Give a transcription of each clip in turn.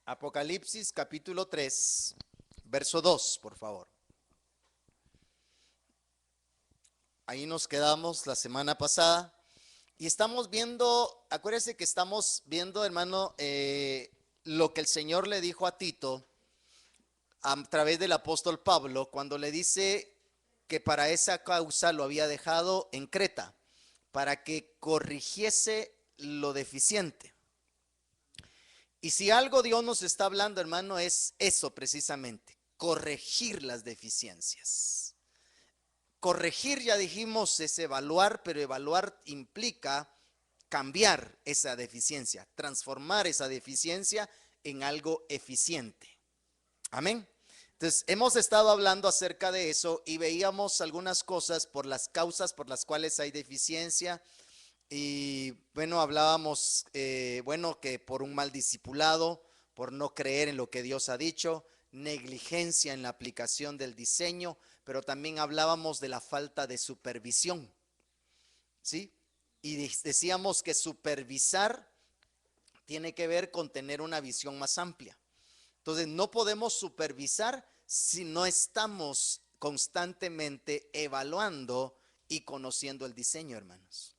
Apocalipsis capítulo 3, verso 2, por favor. Ahí nos quedamos la semana pasada y estamos viendo, acuérdense que estamos viendo, hermano, lo que el Señor le dijo a Tito a través del apóstol Pablo cuando le dice que para esa causa lo había dejado en Creta, para que corrigiese lo deficiente. Y si algo Dios nos está hablando, hermano, es eso precisamente, corregir las deficiencias. Corregir, ya dijimos, es evaluar, pero evaluar implica cambiar esa deficiencia, transformar esa deficiencia en algo eficiente. Amén. Entonces, hemos estado hablando acerca de eso y veíamos algunas cosas por las causas por las cuales hay deficiencia. Y bueno, hablábamos, que por un mal discipulado, por no creer en lo que Dios ha dicho, negligencia en la aplicación del diseño, pero también hablábamos de la falta de supervisión, ¿sí? Y decíamos que supervisar tiene que ver con tener una visión más amplia. Entonces, no podemos supervisar si no estamos constantemente evaluando y conociendo el diseño, hermanos.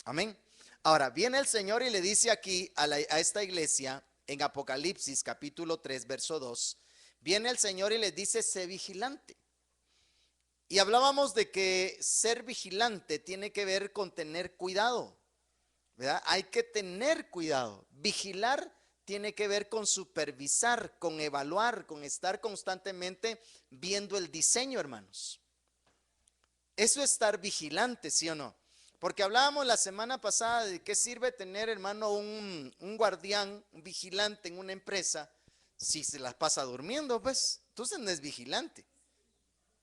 Amén. Ahora, viene el Señor y le dice aquí a esta iglesia, en Apocalipsis capítulo 3, verso 2, viene el Señor y les dice, sé vigilante. Y hablábamos de que ser vigilante tiene que ver con tener cuidado, ¿verdad? Hay que tener cuidado. Vigilar tiene que ver con supervisar, con evaluar, con estar constantemente viendo el diseño, hermanos. Eso es estar vigilante, ¿sí o no? Porque hablábamos la semana pasada de qué sirve tener, hermano, un guardián, un vigilante en una empresa si se las pasa durmiendo, pues. Entonces no es vigilante.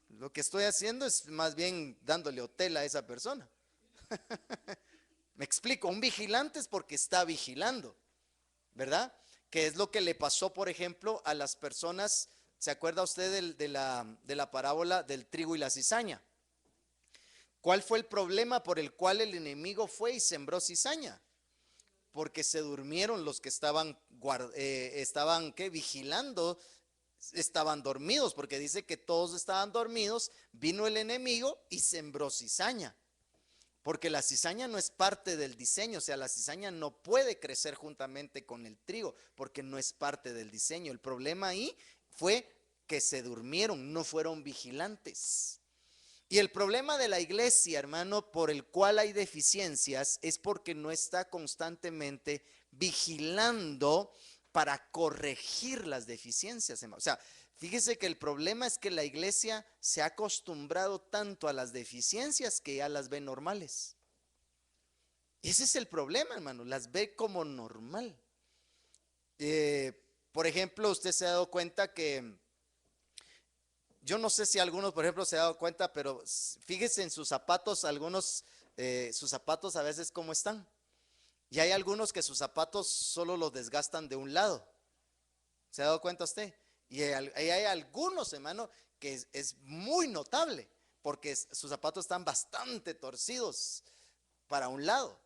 Lo que estoy haciendo es más bien dándole hotel a esa persona. Me explico, un vigilante es porque está vigilando, ¿verdad? Que es lo que le pasó, por ejemplo, a las personas. ¿Se acuerda usted de la parábola del trigo y la cizaña? ¿Cuál fue el problema por el cual el enemigo fue y sembró cizaña? Porque se durmieron los que estaban ¿qué? Vigilando, estaban dormidos, porque dice que todos estaban dormidos, vino el enemigo y sembró cizaña. Porque la cizaña no es parte del diseño, o sea, la cizaña no puede crecer juntamente con el trigo, porque no es parte del diseño. El problema ahí fue que se durmieron, no fueron vigilantes. Y el problema de la iglesia, hermano, por el cual hay deficiencias, es porque no está constantemente vigilando para corregir las deficiencias. O sea, fíjese que el problema es que la iglesia se ha acostumbrado tanto a las deficiencias que ya las ve normales. Ese es el problema, hermano, las ve como normal. Eh, por ejemplo, usted se ha dado cuenta que yo no sé si algunos, por ejemplo, se han dado cuenta, pero fíjese en sus zapatos, algunos, sus zapatos a veces cómo están. Y hay algunos que sus zapatos solo los desgastan de un lado. ¿Se ha dado cuenta usted? Y hay algunos, hermano, que es muy notable, porque sus zapatos están bastante torcidos para un lado.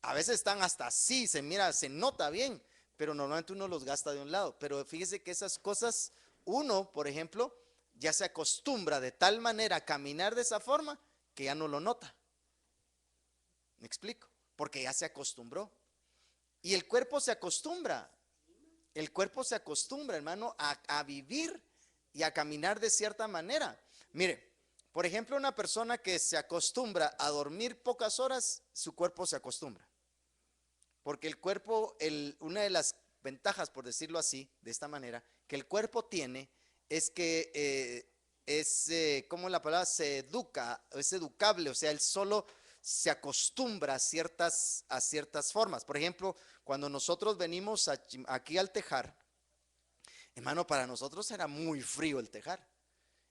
A veces están hasta así, se mira, se nota bien, pero normalmente uno los gasta de un lado. Pero fíjese que esas cosas, uno, por ejemplo, ya se acostumbra de tal manera a caminar de esa forma que ya no lo nota. ¿Me explico? Porque ya se acostumbró. Y el cuerpo se acostumbra. El cuerpo se acostumbra, hermano, a vivir y a caminar de cierta manera. Mire, por ejemplo, una persona que se acostumbra a dormir pocas horas, su cuerpo se acostumbra. Porque el cuerpo, una de las ventajas, por decirlo así, de esta manera, que el cuerpo tiene es que como la palabra se educa, es educable, o sea, él solo se acostumbra a ciertas formas. Por ejemplo, cuando nosotros venimos aquí al tejar, hermano, para nosotros era muy frío el tejar.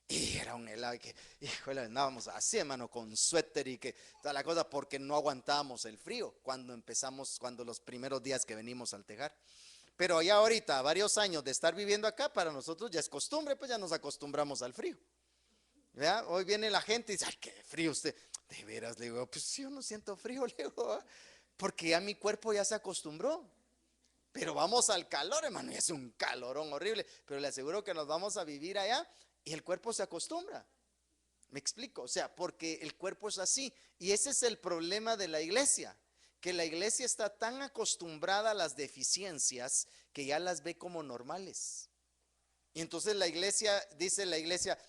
Y era un helado que, híjole, andábamos así, hermano, con suéter y que toda la cosa, porque no aguantábamos el frío cuando los primeros días que venimos al tejar. Pero ya ahorita, varios años de estar viviendo acá, para nosotros ya es costumbre, pues ya nos acostumbramos al frío. ¿Verdad? Hoy viene la gente y dice, ay, qué frío usted. De veras, le digo, pues yo no siento frío, le digo, porque ya mi cuerpo ya se acostumbró. Pero vamos al calor, hermano, y es un calorón horrible, pero le aseguro que nos vamos a vivir allá y el cuerpo se acostumbra. ¿Me explico? O sea, porque el cuerpo es así. Y ese es el problema de la iglesia, que la iglesia está tan acostumbrada a las deficiencias que ya las ve como normales. Y entonces la iglesia, dice la iglesia,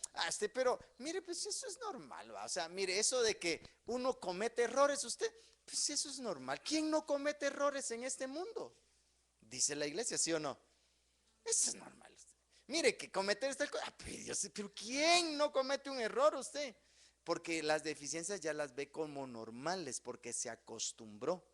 pero mire, pues eso es normal, ¿va? O sea, mire, eso de que uno comete errores, usted, pues eso es normal. ¿Quién no comete errores en este mundo? Dice la iglesia, ¿sí o no? Eso es normal. Mire que cometer esta cosa, pero ¿quién no comete un error usted? Porque las deficiencias ya las ve como normales, porque se acostumbró.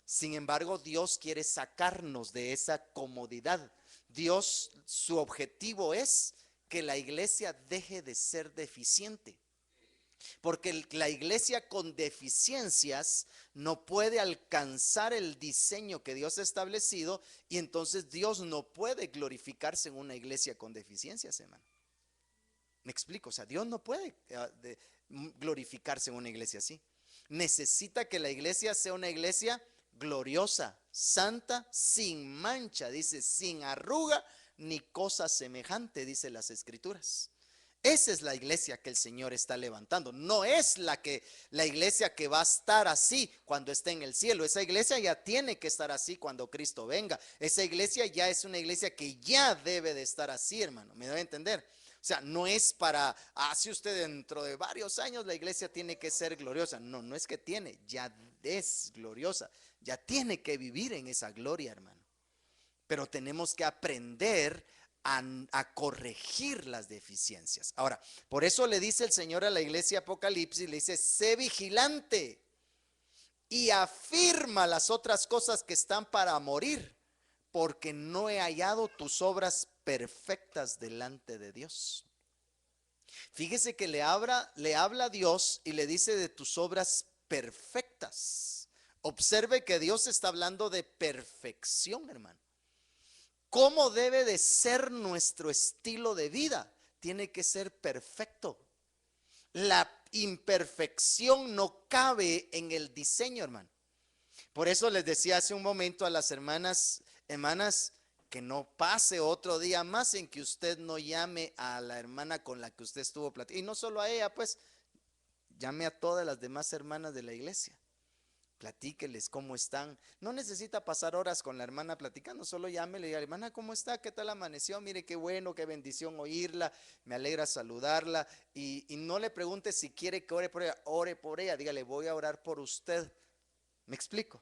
Sin embargo, Dios quiere sacarnos de esa comodidad. Dios, su objetivo es que la iglesia deje de ser deficiente. Porque la iglesia con deficiencias no puede alcanzar el diseño que Dios ha establecido, y entonces Dios no puede glorificarse en una iglesia con deficiencias, hermano. Me explico, o sea, Dios no puede glorificarse en una iglesia así. Necesita que la iglesia sea una iglesia gloriosa, santa, sin mancha, dice, sin arruga ni cosa semejante, dice las escrituras. Esa es la iglesia que el Señor está levantando. No es la iglesia que va a estar así cuando esté en el cielo. Esa iglesia ya tiene que estar así cuando Cristo venga. Esa iglesia ya es una iglesia que ya debe de estar así, hermano. ¿Me debe entender? O sea, no es para, si usted dentro de varios años la iglesia tiene que ser gloriosa. No, no es que tiene, ya es gloriosa. Ya tiene que vivir en esa gloria, hermano. Pero tenemos que aprender a corregir las deficiencias. Ahora, por eso le dice el Señor a la iglesia Apocalipsis, le dice, sé vigilante y afirma las otras cosas que están para morir, porque no he hallado tus obras perfectas delante de Dios. Fíjese que le habla a Dios y le dice de tus obras perfectas. Observe que Dios está hablando de perfección, hermano. ¿Cómo debe de ser nuestro estilo de vida? Tiene que ser perfecto. La imperfección no cabe en el diseño, hermano. Por eso les decía hace un momento a las hermanas, que no pase otro día más en que usted no llame a la hermana con la que usted estuvo platicando. Y no solo a ella, pues, llame a todas las demás hermanas de la iglesia. Platíqueles cómo están. No necesita pasar horas con la hermana platicando, solo llámele y diga, hermana, ¿cómo está? ¿Qué tal amaneció? Mire qué bueno, qué bendición oírla, me alegra saludarla. Y no le pregunte si quiere que ore por ella, dígale, voy a orar por usted. ¿Me explico?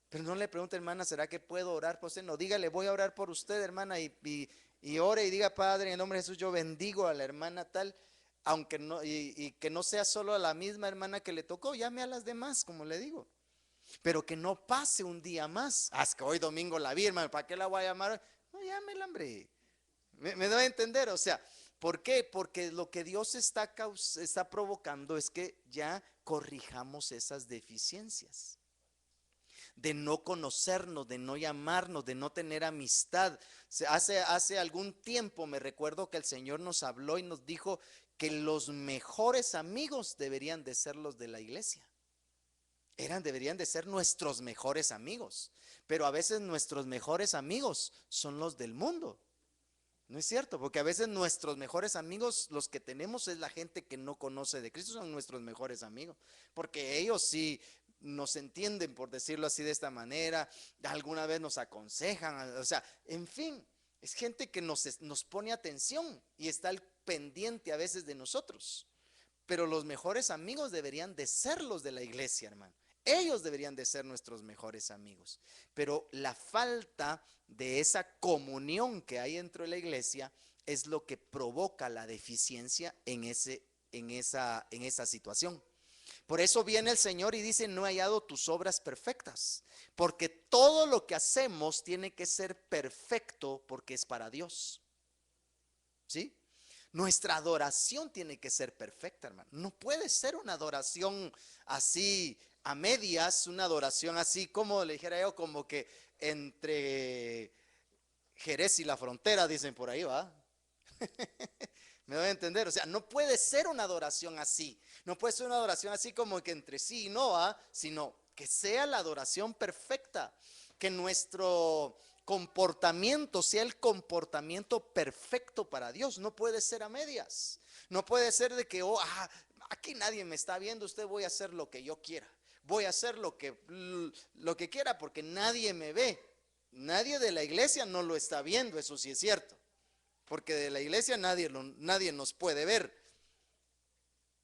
Pero no le pregunte, hermana, ¿será que puedo orar por usted? No, dígale, voy a orar por usted, hermana, y ore y diga, Padre, en el nombre de Jesús, yo bendigo a la hermana tal, aunque no, y que no sea solo a la misma hermana que le tocó, llame a las demás, como le digo. Pero que no pase un día más. Es que hoy domingo la vi, hermano, ¿para qué la voy a llamar? No, llámela, hombre. Me doy a entender, o sea, ¿por qué? Porque lo que Dios está provocando es que ya corrijamos esas deficiencias. De no conocernos, de no llamarnos, de no tener amistad. Hace algún tiempo me recuerdo que el Señor nos habló y nos dijo que los mejores amigos deberían de ser los de la iglesia. Deberían de ser nuestros mejores amigos, pero a veces nuestros mejores amigos son los del mundo. No es cierto, porque a veces nuestros mejores amigos, los que tenemos es la gente que no conoce de Cristo, son nuestros mejores amigos, porque ellos sí nos entienden, por decirlo así de esta manera, alguna vez nos aconsejan, o sea, en fin, es gente que nos pone atención y está al pendiente a veces de nosotros. Pero los mejores amigos deberían de ser los de la iglesia, hermano. Ellos deberían de ser nuestros mejores amigos. Pero la falta de esa comunión que hay dentro de la iglesia es lo que provoca la deficiencia en esa situación. Por eso viene el Señor y dice, no he hallado tus obras perfectas. Porque todo lo que hacemos tiene que ser perfecto porque es para Dios. ¿Sí? Nuestra adoración tiene que ser perfecta, hermano. No puede ser una adoración así a medias, una adoración así como le dijera yo, como que entre Jerez y la frontera, dicen por ahí, ¿va? Me doy a entender, o sea, no puede ser una adoración así. No puede ser una adoración así como que entre sí y no, ¿va? Sino que sea la adoración perfecta. Que comportamiento sea el comportamiento perfecto para Dios. No puede ser a medias. No puede ser de que, aquí nadie me está viendo, usted voy a hacer lo que yo quiera. Voy a hacer lo que quiera porque nadie me ve. Nadie de la iglesia no lo está viendo, eso sí es cierto. Porque de la iglesia nadie nos puede ver.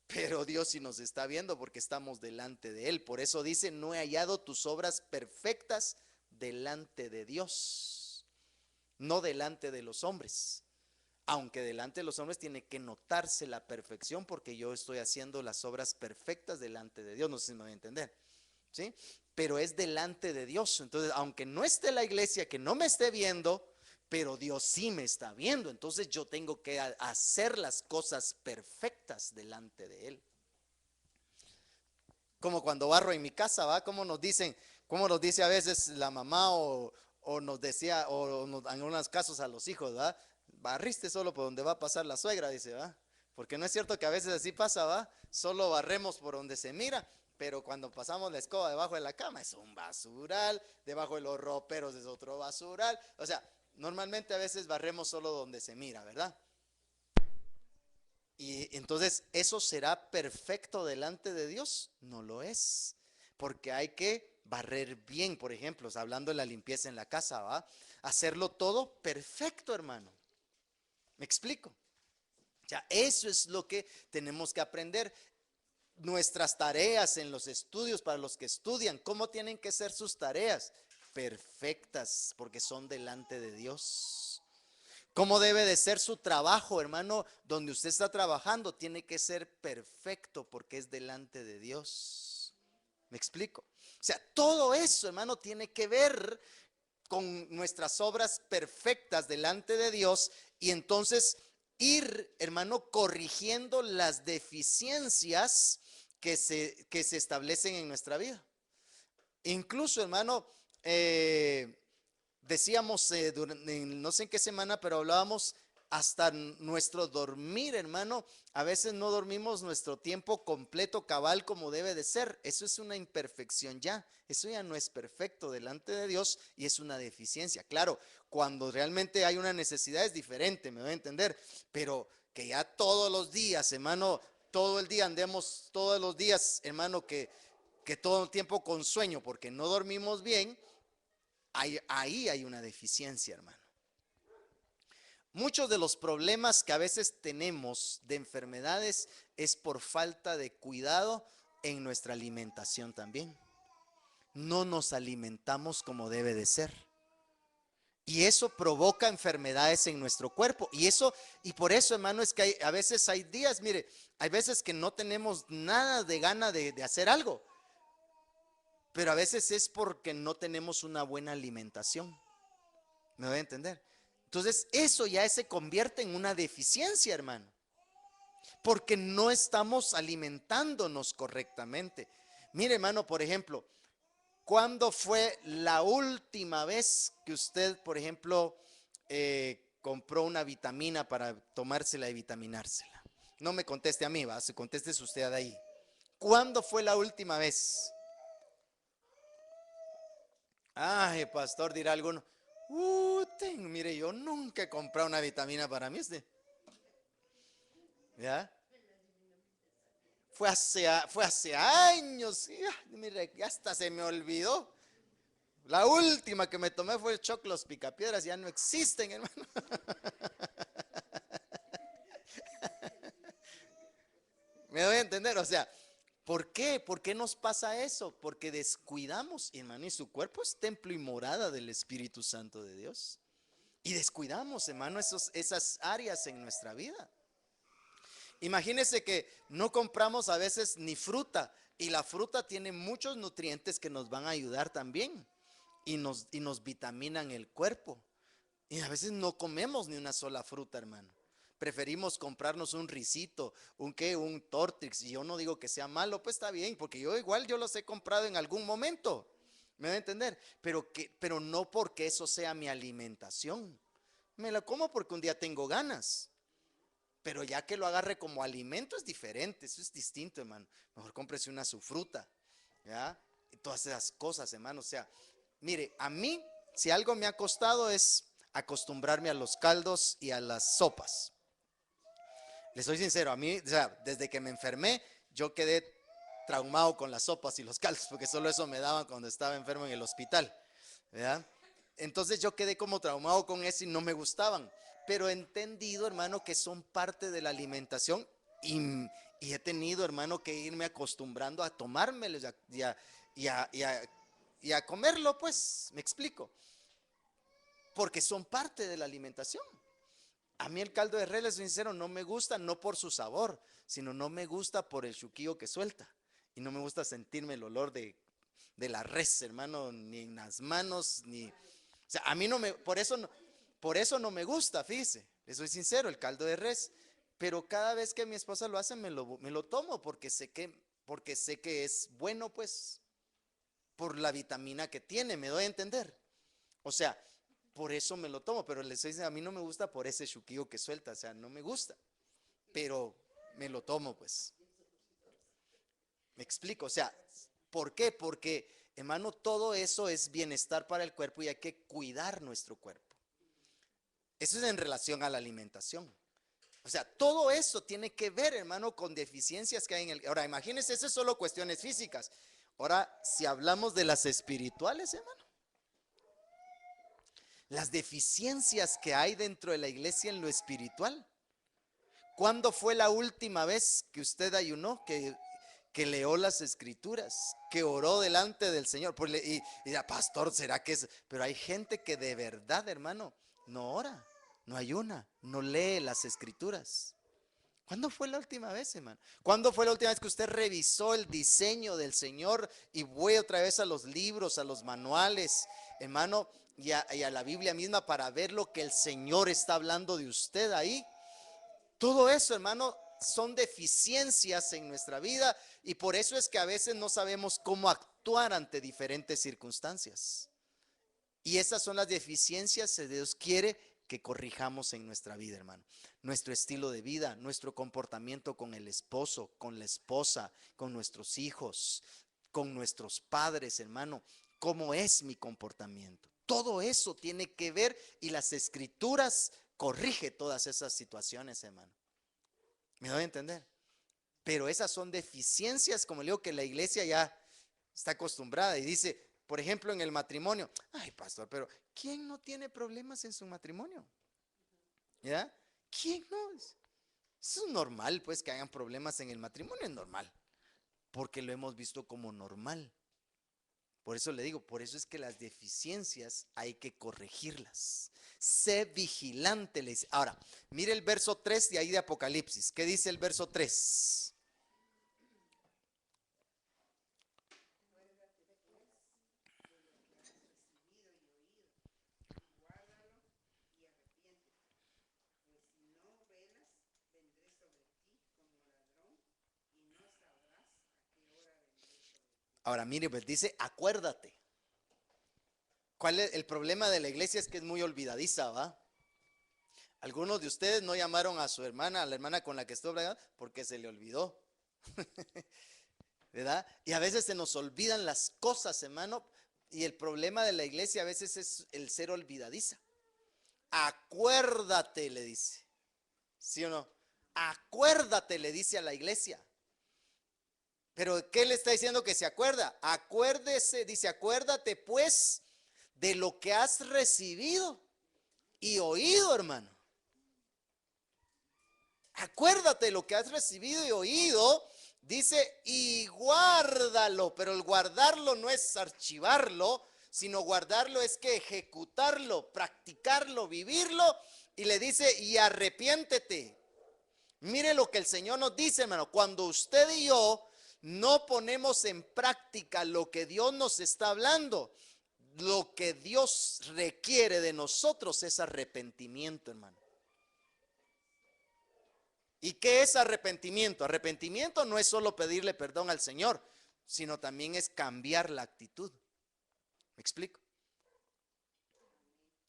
Pero Dios sí nos está viendo porque estamos delante de Él. Por eso dice, no he hallado tus obras perfectas delante de Dios, no delante de los hombres. Aunque delante de los hombres tiene que notarse la perfección porque yo estoy haciendo las obras perfectas delante de Dios. No sé si me voy a entender, ¿sí? Pero es delante de Dios. Entonces, aunque no esté la iglesia, que no me esté viendo, pero Dios sí me está viendo. Entonces yo tengo que hacer las cosas perfectas delante de Él. Como cuando barro en mi casa, ¿va? Como nos dice a veces la mamá o nos decía, en algunos casos a los hijos, ¿va? Barriste solo por donde va a pasar la suegra, dice, ¿va? Porque no es cierto que a veces así pasa, ¿va? Solo barremos por donde se mira, pero cuando pasamos la escoba debajo de la cama es un basural, debajo de los roperos es otro basural. O sea, normalmente a veces barremos solo donde se mira, ¿verdad? Y entonces, ¿eso será perfecto delante de Dios? No lo es, porque hay que barrer bien, por ejemplo, hablando de la limpieza en la casa, ¿va? Hacerlo todo perfecto, hermano. ¿Me explico? Ya, eso es lo que tenemos que aprender. Nuestras tareas en los estudios, para los que estudian, ¿cómo tienen que ser sus tareas? Perfectas, porque son delante de Dios. ¿Cómo debe de ser su trabajo, hermano? Donde usted está trabajando, tiene que ser perfecto porque es delante de Dios. ¿Me explico? O sea, todo eso, hermano, tiene que ver con nuestras obras perfectas delante de Dios y entonces ir, hermano, corrigiendo las deficiencias que se establecen en nuestra vida. Incluso, hermano, decíamos, no sé en qué semana, pero hablábamos hasta nuestro dormir, hermano. A veces no dormimos nuestro tiempo completo, cabal, como debe de ser. Eso es una imperfección ya. Eso ya no es perfecto delante de Dios y es una deficiencia. Claro, cuando realmente hay una necesidad es diferente, me voy a entender. Pero que ya todos los días, hermano, todo el día andemos, todos los días, hermano, que todo el tiempo con sueño porque no dormimos bien. Ahí hay una deficiencia, hermano. Muchos de los problemas que a veces tenemos de enfermedades es por falta de cuidado en nuestra alimentación también. No nos alimentamos como debe de ser. Y eso provoca enfermedades en nuestro cuerpo. Y por eso, hermano, es que a veces hay días, mire, hay veces que no tenemos nada de gana de hacer algo. Pero a veces es porque no tenemos una buena alimentación. ¿Me voy a entender? Entonces eso ya se convierte en una deficiencia, hermano, porque no estamos alimentándonos correctamente. Mire, hermano, por ejemplo, ¿cuándo fue la última vez que usted, por ejemplo, compró una vitamina para tomársela y vitaminársela? No me conteste a mí, va, se conteste usted de ahí. ¿Cuándo fue la última vez? Ay, pastor, dirá alguno. Mire, yo nunca he comprado una vitamina para mí, ¿ya? Fue hace años, mire, ya hasta se me olvidó. La última que me tomé fue el Choclos Picapiedras, ya no existen, hermano. Me doy a entender, o sea, ¿por qué? ¿Por qué nos pasa eso? Porque descuidamos, hermano, y su cuerpo es templo y morada del Espíritu Santo de Dios. Y descuidamos, hermano, esas áreas en nuestra vida. Imagínese que no compramos a veces ni fruta y la fruta tiene muchos nutrientes que nos van a ayudar también y nos vitaminan el cuerpo. Y a veces no comemos ni una sola fruta, hermano. Preferimos comprarnos un risito, un Tortrix. Y yo no digo que sea malo, pues está bien, porque yo los he comprado en algún momento. ¿Me va a entender? Pero no porque eso sea mi alimentación. Me la como porque un día tengo ganas. Pero ya que lo agarre como alimento es diferente, eso es distinto, hermano. Mejor cómprese una su fruta, ¿ya? Y todas esas cosas, hermano. O sea, mire, a mí si algo me ha costado es acostumbrarme a los caldos y a las sopas. Les soy sincero, a mí, o sea, desde que me enfermé, yo quedé traumado con las sopas y los caldos, porque solo eso me daban cuando estaba enfermo en el hospital, ¿verdad? Entonces yo quedé como traumado con eso y no me gustaban, pero he entendido, hermano, que son parte de la alimentación y, y he tenido, hermano, que irme acostumbrando a tomármelos y a, y a- y a comerlo, pues, me explico, porque son parte de la alimentación. A mí el caldo de res, les soy sincero, no me gusta, no por su sabor, sino no me gusta por el chuquillo que suelta. Y no me gusta sentirme el olor de la res, hermano, ni en las manos, ni... O sea, a mí no me, por eso no me gusta, fíjese, les soy sincero, el caldo de res. Pero cada vez que mi esposa lo hace, me lo tomo porque sé que es bueno, pues, por la vitamina que tiene, me doy a entender. O sea, por eso me lo tomo, pero les estoy diciendo, a mí no me gusta por ese chuquillo que suelta, o sea, no me gusta, pero me lo tomo, pues. Me explico, o sea, ¿por qué? Porque, hermano, todo eso es bienestar para el cuerpo y hay que cuidar nuestro cuerpo. Eso es en relación a la alimentación. O sea, todo eso tiene que ver, hermano, con deficiencias que hay en el... Ahora, imagínense, eso es solo cuestiones físicas. Ahora, si hablamos de las espirituales, hermano, las deficiencias que hay dentro de la iglesia en lo espiritual. ¿Cuándo fue la última vez que usted ayunó, que leó las escrituras, que oró delante del Señor? Pues y dirá, pastor, ¿será que es? Pero hay gente que de verdad, hermano, no ora, no ayuna, no lee las escrituras. ¿Cuándo fue la última vez, hermano? ¿Cuándo fue la última vez que usted revisó el diseño del Señor y fue otra vez a los libros, a los manuales, hermano, y a la Biblia misma para ver lo que el Señor está hablando de usted ahí? Todo eso, hermano, son deficiencias en nuestra vida y por eso es que a veces no sabemos cómo actuar ante diferentes circunstancias. Y esas son las deficiencias que Dios quiere que corrijamos en nuestra vida, hermano. Nuestro estilo de vida, nuestro comportamiento con el esposo, con la esposa, con nuestros hijos, con nuestros padres, hermano. ¿Cómo es mi comportamiento? Todo eso tiene que ver y las escrituras corrige todas esas situaciones, hermano. ¿Me doy a entender? Pero esas son deficiencias, como le digo, que la iglesia ya está acostumbrada y dice, por ejemplo, en el matrimonio, ay, pastor, pero ¿quién no tiene problemas en su matrimonio? ¿Ya? ¿Quién no? Eso es normal, pues, que hayan problemas en el matrimonio, es normal, porque lo hemos visto como normal. Por eso le digo, por eso es que las deficiencias hay que corregirlas. Sé vigilante, le dice. Ahora, mire el verso 3 de ahí de Apocalipsis. ¿Qué dice el verso 3? Ahora, mire, pues dice, acuérdate. ¿Cuál es el problema de la iglesia? Es que es muy olvidadiza, ¿va? Algunos de ustedes no llamaron a su hermana, a la hermana con la que estoy hablando, porque se le olvidó, ¿verdad? Y a veces se nos olvidan las cosas, hermano, y el problema de la iglesia a veces es el ser olvidadiza. Acuérdate, le dice, ¿sí o no? Acuérdate, le dice a la iglesia. Pero ¿qué le está diciendo que se acuerda? Acuérdese, dice, acuérdate pues de lo que has recibido y oído, hermano. Acuérdate de lo que has recibido y oído, dice, y guárdalo, pero el guardarlo no es archivarlo, sino guardarlo es que ejecutarlo, practicarlo, vivirlo, y le dice, y arrepiéntete. Mire lo que el Señor nos dice, hermano, cuando usted y yo no ponemos en práctica lo que Dios nos está hablando, lo que Dios requiere de nosotros es arrepentimiento, hermano. ¿Y qué es arrepentimiento? Arrepentimiento no es solo pedirle perdón al Señor, sino también es cambiar la actitud. ¿Me explico?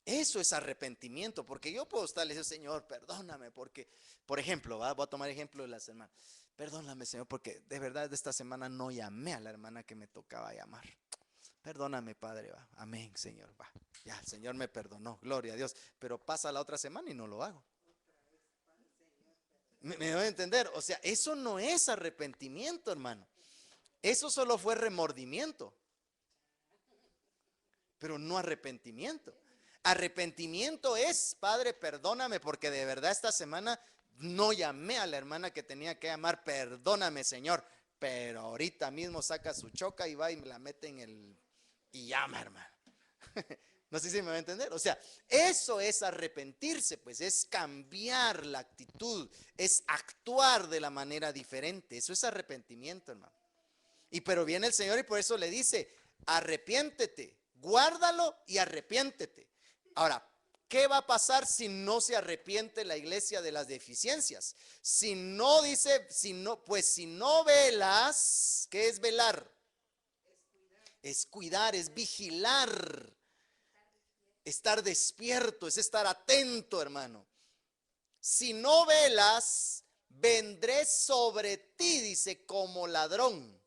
Eso es arrepentimiento, porque yo puedo estarle diciendo, Señor, perdóname, porque, por ejemplo, voy a tomar ejemplo de la semana. Perdóname, Señor, porque de verdad de esta semana no llamé a la hermana que me tocaba llamar. Perdóname, Padre, va. Amén, Señor, va. Ya, el Señor me perdonó, gloria a Dios, pero pasa la otra semana y no lo hago. ¿Me doy a entender? O sea, eso no es arrepentimiento, hermano. Eso solo fue remordimiento, pero no arrepentimiento. Arrepentimiento es, Padre, perdóname porque de verdad esta semana no llamé a la hermana que tenía que llamar, perdóname, Señor, pero ahorita mismo saca su choca y va y me la mete en el... y llama, hermano. No sé si me va a entender. O sea, eso es arrepentirse, pues es cambiar la actitud, es actuar de la manera diferente. Eso es arrepentimiento, hermano. Y pero viene el Señor y por eso le dice, arrepiéntete, guárdalo y arrepiéntete. Ahora, ¿qué va a pasar si no se arrepiente la iglesia de las deficiencias? Si no dice, si no, pues si no velas, ¿qué es velar? Es cuidar, es vigilar, estar despierto, es estar atento, hermano. Si no velas, vendré sobre ti, dice, como ladrón.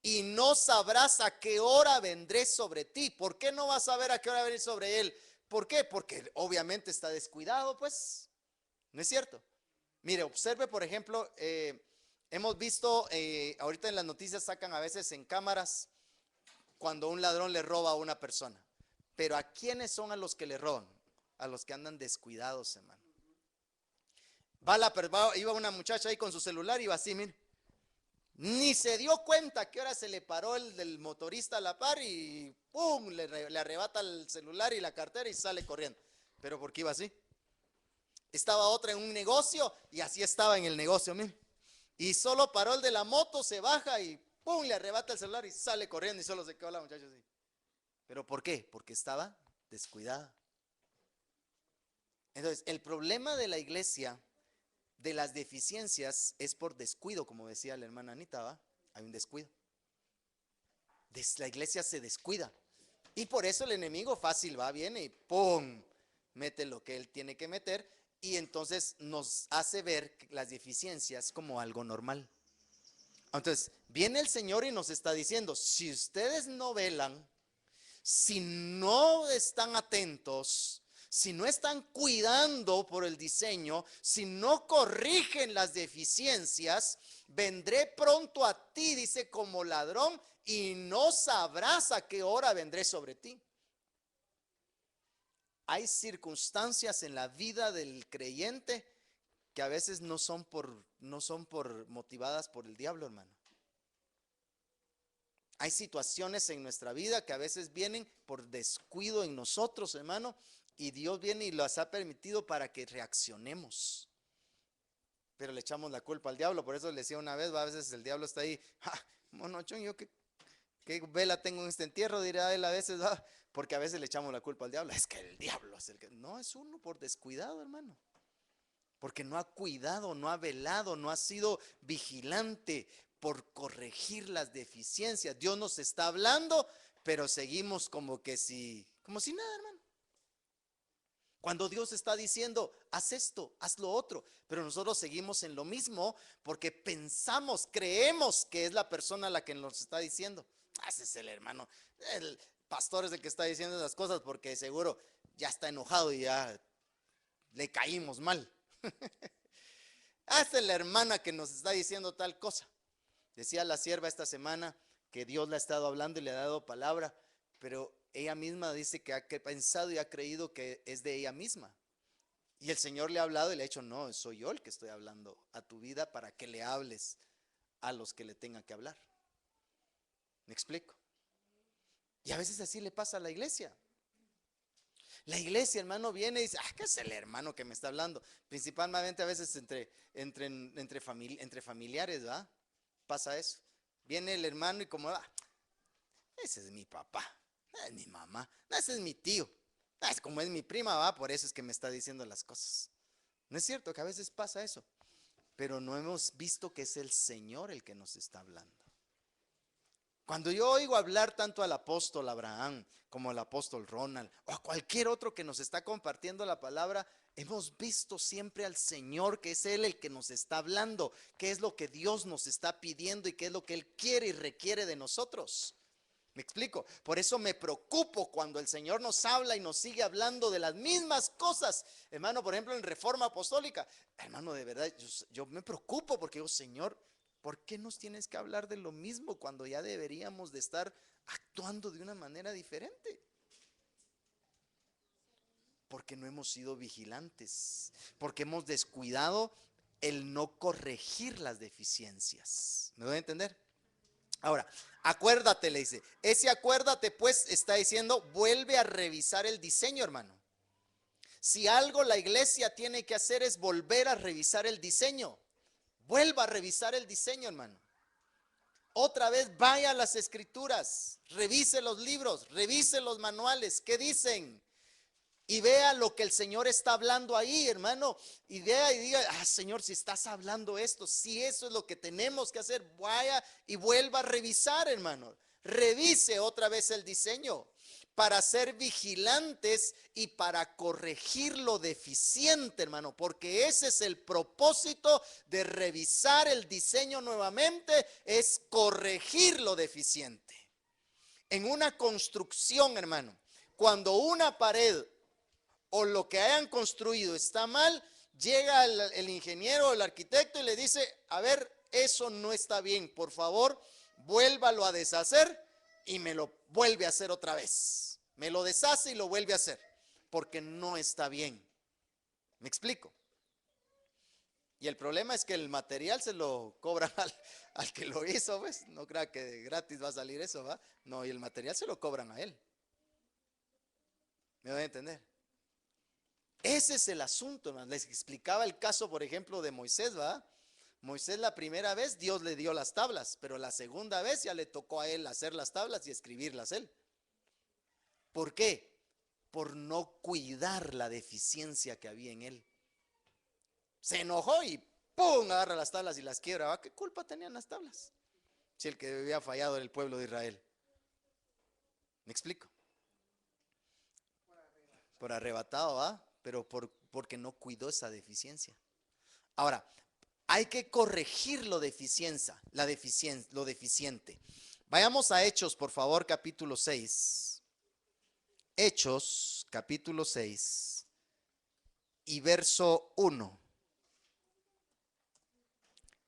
Y no sabrás a qué hora vendré sobre ti. ¿Por qué no vas a saber a qué hora vendré sobre él? ¿Por qué? Porque obviamente está descuidado, pues. ¿No es cierto? Mire, observe, por ejemplo, hemos visto, ahorita en las noticias sacan a veces en cámaras cuando un ladrón le roba a una persona. Pero ¿a quiénes son a los que le roban? A los que andan descuidados, hermano. Iba una muchacha ahí con su celular y iba así, mire. Ni se dio cuenta a qué hora se le paró el del motorista a la par y ¡pum! Le arrebata el celular y la cartera y sale corriendo. Pero ¿por qué iba así? Estaba otra en un negocio y así estaba en el negocio, mire. Y solo paró el de la moto, se baja y ¡pum! Le arrebata el celular y sale corriendo y solo se quedó la muchacha así. ¿Pero por qué? Porque estaba descuidada. Entonces, el problema de la iglesia, de las deficiencias, es por descuido, como decía la hermana Anita, ¿va? Hay un descuido. La iglesia se descuida. Y por eso el enemigo fácil va, viene y ¡pum! Mete lo que él tiene que meter y entonces nos hace ver las deficiencias como algo normal. Entonces, viene el Señor y nos está diciendo, si ustedes no velan, si no están atentos, si no están cuidando por el diseño, si no corrigen las deficiencias, vendré pronto a ti, dice, como ladrón, y no sabrás a qué hora vendré sobre ti. Hay circunstancias en la vida del creyente que a veces no son por motivadas por el diablo, hermano. Hay situaciones en nuestra vida que a veces vienen por descuido en nosotros, hermano, y Dios viene y las ha permitido para que reaccionemos. Pero le echamos la culpa al diablo. Por eso le decía una vez, a veces el diablo está ahí, monochón, yo qué vela tengo en este entierro, dirá él a veces, porque a veces le echamos la culpa al diablo. Es que el diablo es el que... No, es uno por descuidado, hermano. Porque no ha cuidado, no ha velado, no ha sido vigilante por corregir las deficiencias. Dios nos está hablando, pero seguimos como si nada, hermano. Cuando Dios está diciendo, haz esto, haz lo otro, pero nosotros seguimos en lo mismo porque pensamos, creemos que es la persona a la que nos está diciendo. Ese es el hermano, el pastor es el que está diciendo esas cosas porque seguro ya está enojado y ya le caímos mal. Esa es la hermana que nos está diciendo tal cosa. Decía la sierva esta semana que Dios le ha estado hablando y le ha dado palabra, pero ella misma dice que ha pensado y ha creído que es de ella misma. Y el Señor le ha hablado y le ha dicho, no, soy yo el que estoy hablando a tu vida para que le hables a los que le tenga que hablar. ¿Me explico? Y a veces así le pasa a la iglesia. La iglesia, hermano, viene y dice, ¿qué es el hermano que me está hablando? Principalmente a veces entre familiares, ¿va? Pasa eso. Viene el hermano y como, ese es mi papá, es mi mamá, ese es mi tío, es como es mi prima, ¿va? Por eso es que me está diciendo las cosas. ¿No es cierto que a veces pasa eso? Pero no hemos visto que es el Señor el que nos está hablando. Cuando yo oigo hablar tanto al apóstol Abraham como al apóstol Ronald o a cualquier otro que nos está compartiendo la palabra, hemos visto siempre al Señor, que es Él el que nos está hablando, qué es lo que Dios nos está pidiendo y qué es lo que Él quiere y requiere de nosotros. ¿Me explico? Por eso me preocupo cuando el Señor nos habla y nos sigue hablando de las mismas cosas. Hermano, por ejemplo, en Reforma Apostólica, hermano, de verdad, yo me preocupo porque digo, Señor, ¿por qué nos tienes que hablar de lo mismo cuando ya deberíamos de estar actuando de una manera diferente? Porque no hemos sido vigilantes, porque hemos descuidado el no corregir las deficiencias. ¿Me voy a entender? Ahora, acuérdate, le dice, ese acuérdate pues está diciendo, vuelve a revisar el diseño, hermano. Si algo la iglesia tiene que hacer es volver a revisar el diseño. Vuelva a revisar el diseño, hermano. Otra vez vaya a las escrituras, revise los libros, revise los manuales, ¿qué dicen? Y vea lo que el Señor está hablando ahí, hermano. Y vea y diga, Señor, si estás hablando esto, si eso es lo que tenemos que hacer, vaya y vuelva a revisar, hermano. Revise otra vez el diseño para ser vigilantes y para corregir lo deficiente, hermano. Porque ese es el propósito de revisar el diseño nuevamente, es corregir lo deficiente. En una construcción, hermano, cuando una pared o lo que hayan construido está mal, llega el ingeniero o el arquitecto y le dice, a ver, eso no está bien, por favor, vuélvalo a deshacer y me lo vuelve a hacer otra vez. Me lo deshace y lo vuelve a hacer, porque no está bien. ¿Me explico? Y el problema es que el material se lo cobran al que lo hizo, ¿ves? No crea que gratis va a salir eso, ¿va? No, y el material se lo cobran a él. ¿Me voy a entender? Ese es el asunto, hermano. Les explicaba el caso, por ejemplo, de Moisés, ¿va? Moisés la primera vez Dios le dio las tablas, pero la segunda vez ya le tocó a él hacer las tablas y escribirlas él. ¿Por qué? Por no cuidar la deficiencia que había en él. Se enojó y ¡pum! Agarra las tablas y las quiebra, ¿va? ¿Qué culpa tenían las tablas? Si el que había fallado era el pueblo de Israel. ¿Me explico? Por arrebatado, ¿va? Pero porque no cuidó esa deficiencia. Ahora, hay que corregir lo deficiente. Vayamos a Hechos, por favor, capítulo 6. Hechos, capítulo 6 y verso 1.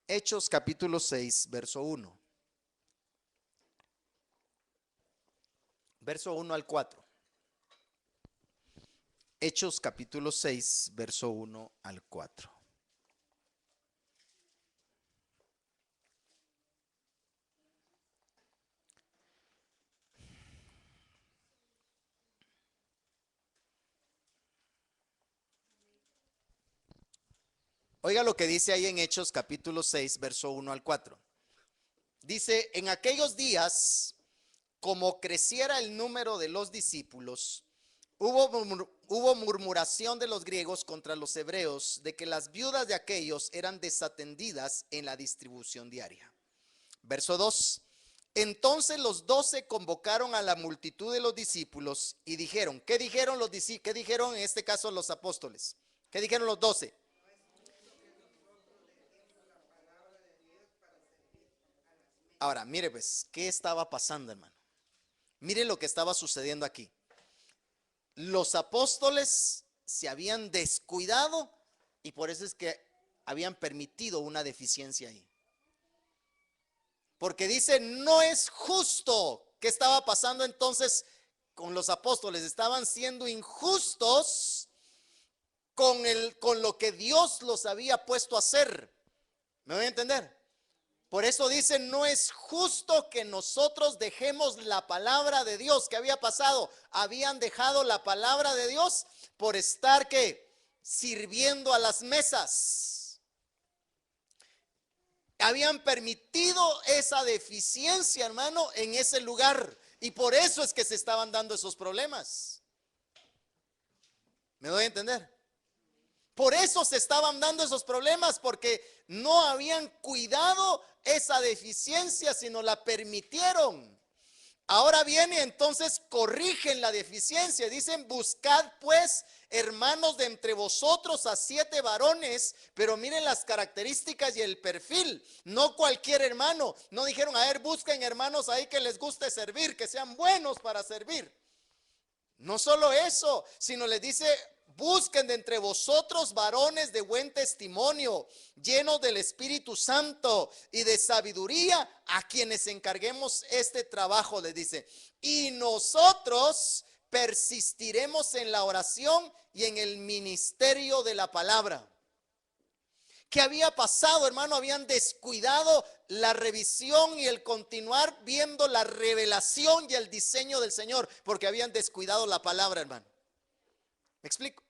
Hechos, capítulo 6, verso 1. Verso 1 al 4. Hechos, capítulo 6, verso 1 al 4. Oiga lo que dice ahí en Hechos capítulo 6, verso 1 al 4. Dice, en aquellos días, como creciera el número de los discípulos, hubo murmuración de los griegos contra los hebreos de que las viudas de aquellos eran desatendidas en la distribución diaria. Verso 2. Entonces los 12 convocaron a la multitud de los discípulos y dijeron, ¿qué dijeron los discípulos? ¿Qué dijeron en este caso los apóstoles? ¿Qué dijeron los 12? Ahora, mire pues, ¿qué estaba pasando, hermano? Mire lo que estaba sucediendo aquí. Los apóstoles se habían descuidado y por eso es que habían permitido una deficiencia ahí. Porque dice, no es justo. ¿Qué estaba pasando entonces con los apóstoles? Estaban siendo injustos con lo que Dios los había puesto a hacer. ¿Me voy a entender? Por eso dice, no es justo que nosotros dejemos la palabra de Dios. ¿Qué había pasado? Habían dejado la palabra de Dios por estar ¿qué? Sirviendo a las mesas. Habían permitido esa deficiencia, hermano, en ese lugar. Y por eso es que se estaban dando esos problemas. ¿Me doy a entender? Por eso se estaban dando esos problemas, porque no habían cuidado esa deficiencia, sino la permitieron. Ahora viene, entonces corrigen la deficiencia. Dicen: buscad pues, hermanos, de entre vosotros a 7 varones. Pero miren las características y el perfil. No cualquier hermano. No dijeron: a ver, busquen hermanos ahí que les guste servir, que sean buenos para servir. No solo eso, sino les dice: busquen de entre vosotros varones de buen testimonio, llenos del Espíritu Santo y de sabiduría, a quienes encarguemos este trabajo. Les dice: y nosotros persistiremos en la oración y en el ministerio de la palabra. ¿Qué había pasado, hermano? Habían descuidado la revisión y el continuar viendo la revelación y el diseño del Señor, porque habían descuidado la palabra, hermano. ¿Me explico?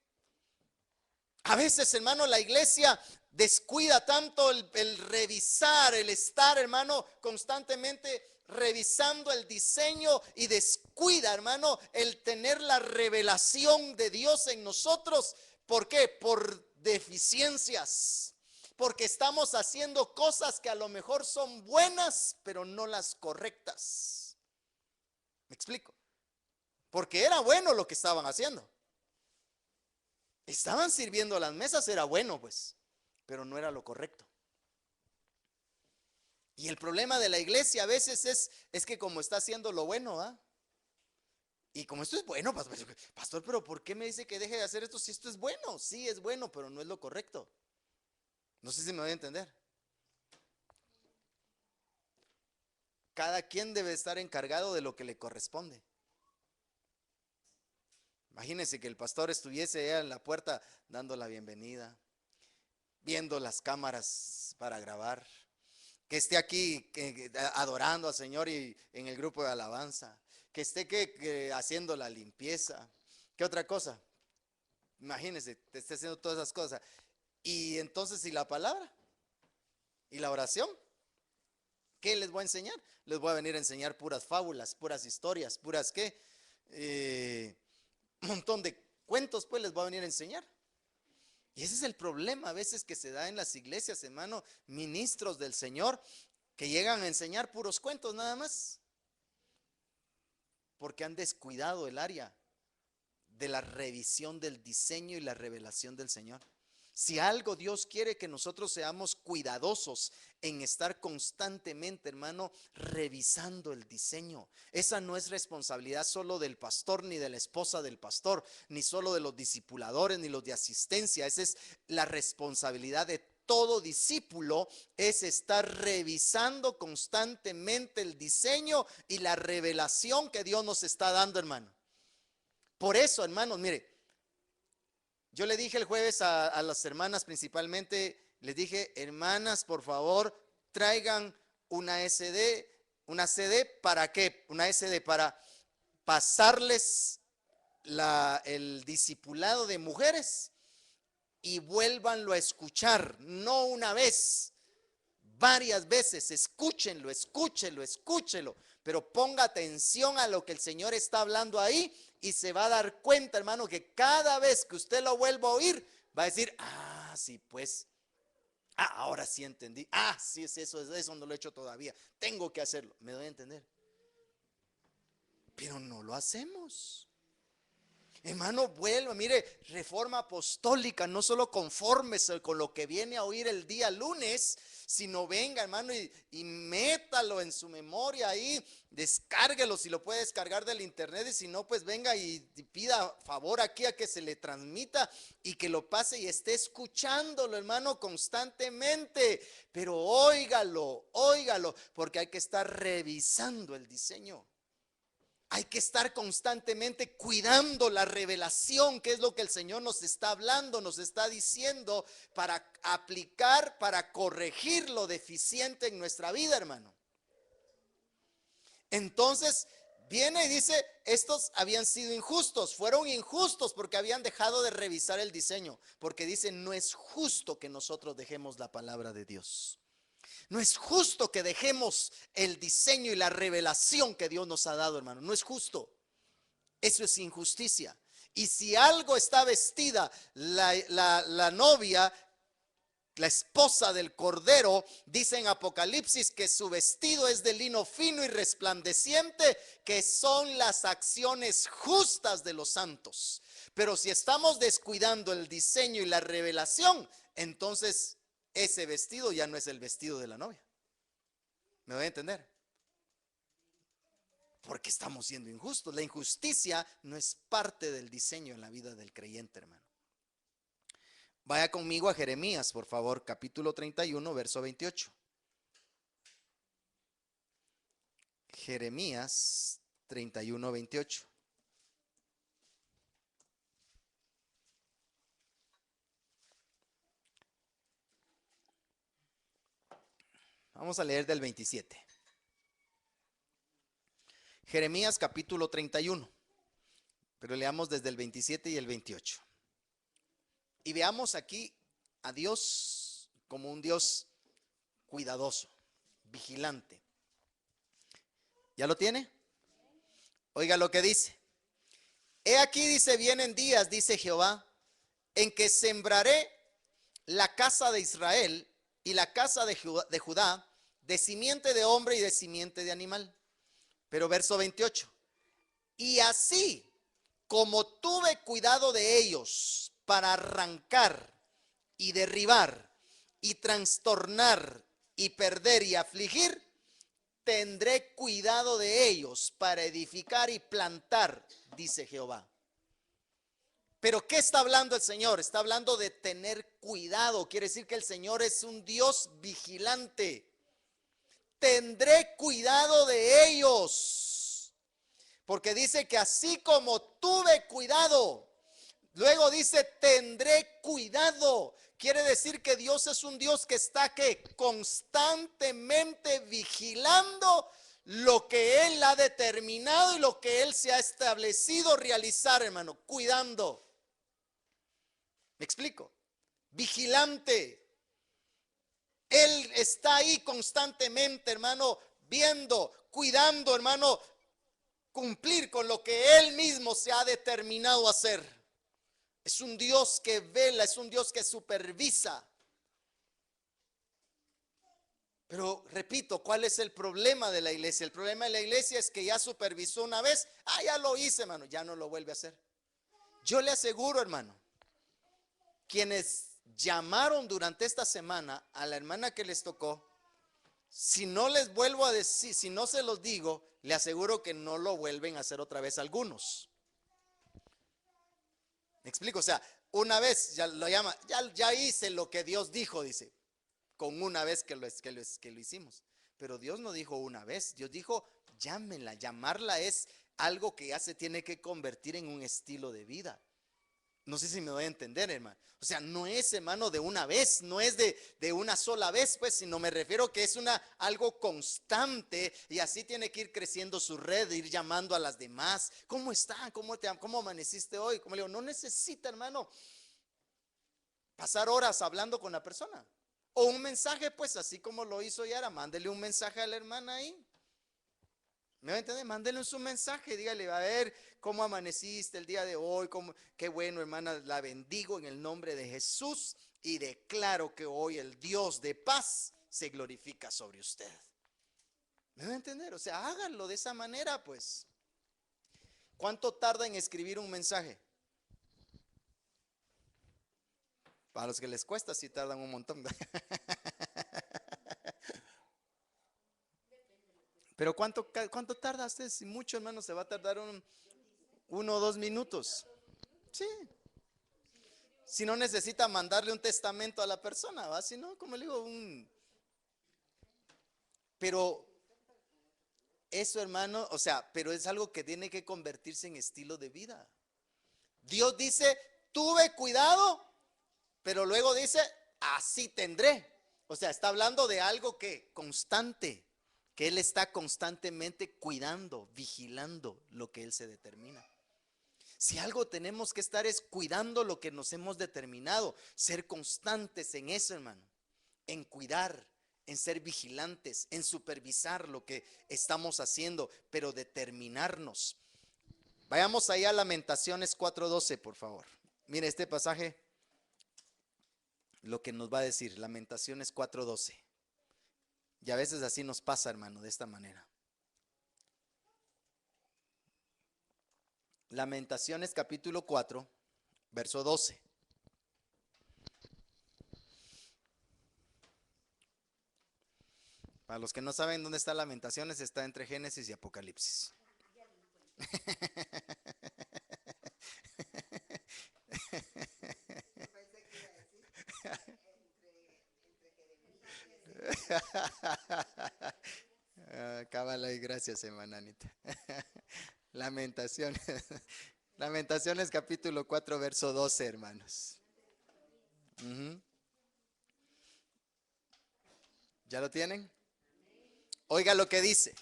A veces, hermano, la iglesia descuida tanto el revisar, el estar, hermano, constantemente revisando el diseño, y descuida, hermano, el tener la revelación de Dios en nosotros. ¿Por qué? Por deficiencias. Porque estamos haciendo cosas que a lo mejor son buenas, pero no las correctas. ¿Me explico? Porque era bueno lo que estaban haciendo. Estaban sirviendo las mesas, era bueno pues, pero no era lo correcto. Y el problema de la iglesia a veces es que como está haciendo lo bueno, ¿ah? Y como esto es bueno, pastor, pero ¿por qué me dice que deje de hacer esto si esto es bueno? Sí, es bueno, pero no es lo correcto. No sé si me voy a entender. Cada quien debe estar encargado de lo que le corresponde. Imagínense que el pastor estuviese allá en la puerta dando la bienvenida, viendo las cámaras para grabar, que esté aquí adorando al Señor y en el grupo de alabanza, que esté haciendo la limpieza. ¿Qué otra cosa? Imagínense, te esté haciendo todas esas cosas. Y entonces, ¿y la palabra? ¿Y la oración? ¿Qué les voy a enseñar? Les voy a venir a enseñar puras fábulas, puras historias, puras un montón de cuentos, pues les voy a venir a enseñar. Y ese es el problema a veces que se da en las iglesias, hermano, ministros del Señor que llegan a enseñar puros cuentos nada más, porque han descuidado el área de la revisión del diseño y la revelación del Señor. Si algo Dios quiere, que nosotros seamos cuidadosos en estar constantemente, hermano, revisando el diseño. Esa no es responsabilidad solo del pastor, ni de la esposa del pastor, ni solo de los discipuladores, ni los de asistencia. Esa es la responsabilidad de todo discípulo, es estar revisando constantemente el diseño y la revelación que Dios nos está dando, hermano. Por eso, hermanos, mire, yo le dije el jueves a las hermanas principalmente, les dije: hermanas, por favor, traigan una CD, ¿para qué? Una SD para pasarles el discipulado de mujeres y vuélvanlo a escuchar, no una vez, varias veces. Escúchenlo, escúchenlo, escúchenlo, pero ponga atención a lo que el Señor está hablando ahí, y se va a dar cuenta, hermano, que cada vez que usted lo vuelva a oír, va a decir: ah, sí, pues, ahora sí entendí, sí, es eso no lo he hecho todavía, tengo que hacerlo. ¿Me doy a entender? Pero no lo hacemos. Hermano, vuelva, mire, Reforma Apostólica, no solo confórmese con lo que viene a oír el día lunes, sino venga, hermano, y métalo en su memoria ahí, descárguelo si lo puede descargar del internet, y si no, pues venga y pida favor aquí a que se le transmita y que lo pase y esté escuchándolo, hermano, constantemente. Pero óigalo, óigalo, porque hay que estar revisando el diseño. Hay que estar constantemente cuidando la revelación, que es lo que el Señor nos está hablando, nos está diciendo, para aplicar, para corregir lo deficiente en nuestra vida, hermano. Entonces viene y dice: estos habían sido injustos, fueron injustos porque habían dejado de revisar el diseño, porque dice: no es justo que nosotros dejemos la palabra de Dios. No es justo que dejemos el diseño y la revelación que Dios nos ha dado, hermano. No es justo. Eso es injusticia. Y si algo está vestida la novia, la esposa del Cordero, dice en Apocalipsis que su vestido es de lino fino y resplandeciente, que son las acciones justas de los santos. Pero si estamos descuidando el diseño y la revelación, entonces ese vestido ya no es el vestido de la novia. ¿Me voy a entender? Porque estamos siendo injustos. La injusticia no es parte del diseño en la vida del creyente, hermano. Vaya conmigo a Jeremías, por favor, capítulo 31, verso 28. Jeremías 31, 28. Vamos a leer del 27. Jeremías capítulo 31, pero leamos desde el 27 y el 28. Y veamos aquí a Dios como un Dios cuidadoso, vigilante. ¿Ya lo tiene? Oiga lo que dice. He aquí, dice, vienen días, dice Jehová, en que sembraré la casa de Israel y la casa de Judá de simiente de hombre y de simiente de animal. Pero verso 28. Y así como tuve cuidado de ellos para arrancar y derribar y trastornar y perder y afligir, tendré cuidado de ellos para edificar y plantar, dice Jehová. Pero ¿qué está hablando el Señor? Está hablando de tener cuidado. Quiere decir que el Señor es un Dios vigilante. Tendré cuidado de ellos. Porque dice que así como tuve cuidado, luego dice tendré cuidado. Quiere decir que Dios es un Dios que está constantemente vigilando lo que Él ha determinado y lo que Él se ha establecido realizar, hermano, cuidando. ¿Me explico? Vigilante. Él está ahí constantemente, hermano, viendo, cuidando, hermano, cumplir con lo que Él mismo se ha determinado a hacer. Es un Dios que vela, es un Dios que supervisa. Pero repito, ¿cuál es el problema de la iglesia? El problema de la iglesia es que ya supervisó una vez, ya lo hice, hermano, ya no lo vuelve a hacer. Yo le aseguro, hermano, quienes llamaron durante esta semana a la hermana que les tocó, si no les vuelvo a decir, si no se los digo, le aseguro que no lo vuelven a hacer otra vez algunos. ¿Me explico? O sea, una vez ya lo llama, ya hice lo que Dios dijo, dice, con una vez que lo hicimos. Pero Dios no dijo una vez, Dios dijo, llámenla. Llamarla es algo que ya se tiene que convertir en un estilo de vida. No sé si me voy a entender, hermano. O sea, no es, hermano, de una vez, no es de una sola vez, pues, sino me refiero que es algo constante y así tiene que ir creciendo su red, ir llamando a las demás. ¿Cómo están? ¿Cómo amaneciste hoy? Como le digo, no necesita, hermano, pasar horas hablando con la persona. O un mensaje, pues, así como lo hizo Yara, mándele un mensaje a la hermana ahí. ¿Me va a entender? Mándele su mensaje, dígale, a ver cómo amaneciste el día de hoy, qué bueno, hermana, la bendigo en el nombre de Jesús y declaro que hoy el Dios de paz se glorifica sobre usted. ¿Me va a entender? O sea, háganlo de esa manera, pues. ¿Cuánto tarda en escribir un mensaje? Para los que les cuesta, sí tardan un montón. Pero ¿cuánto tarda usted? Si mucho, hermano, se va a tardar 1 o 2 minutos. Sí. Si no necesita mandarle un testamento a la persona, ¿va? Si no, como le digo, Pero eso, hermano, o sea, pero es algo que tiene que convertirse en estilo de vida. Dios dice, tuve cuidado, pero luego dice, así tendré. O sea, está hablando de algo que constante, que Él está constantemente cuidando, vigilando lo que Él se determina. Si algo tenemos que estar es cuidando lo que nos hemos determinado, ser constantes en eso, hermano, en cuidar, en ser vigilantes, en supervisar lo que estamos haciendo, pero determinarnos. Vayamos allá a Lamentaciones 4:12, por favor. Mire este pasaje. lo que nos va a decir. Lamentaciones 4:12. Y a veces así nos pasa, hermano, de esta manera. Lamentaciones capítulo 4, verso 12. Para los que no saben dónde está Lamentaciones, está entre Génesis y Apocalipsis. Cábala y gracias, hermananita. Lamentaciones. Lamentaciones capítulo 4, verso 12, hermanos. ¿Ya lo tienen? Oiga lo que dice.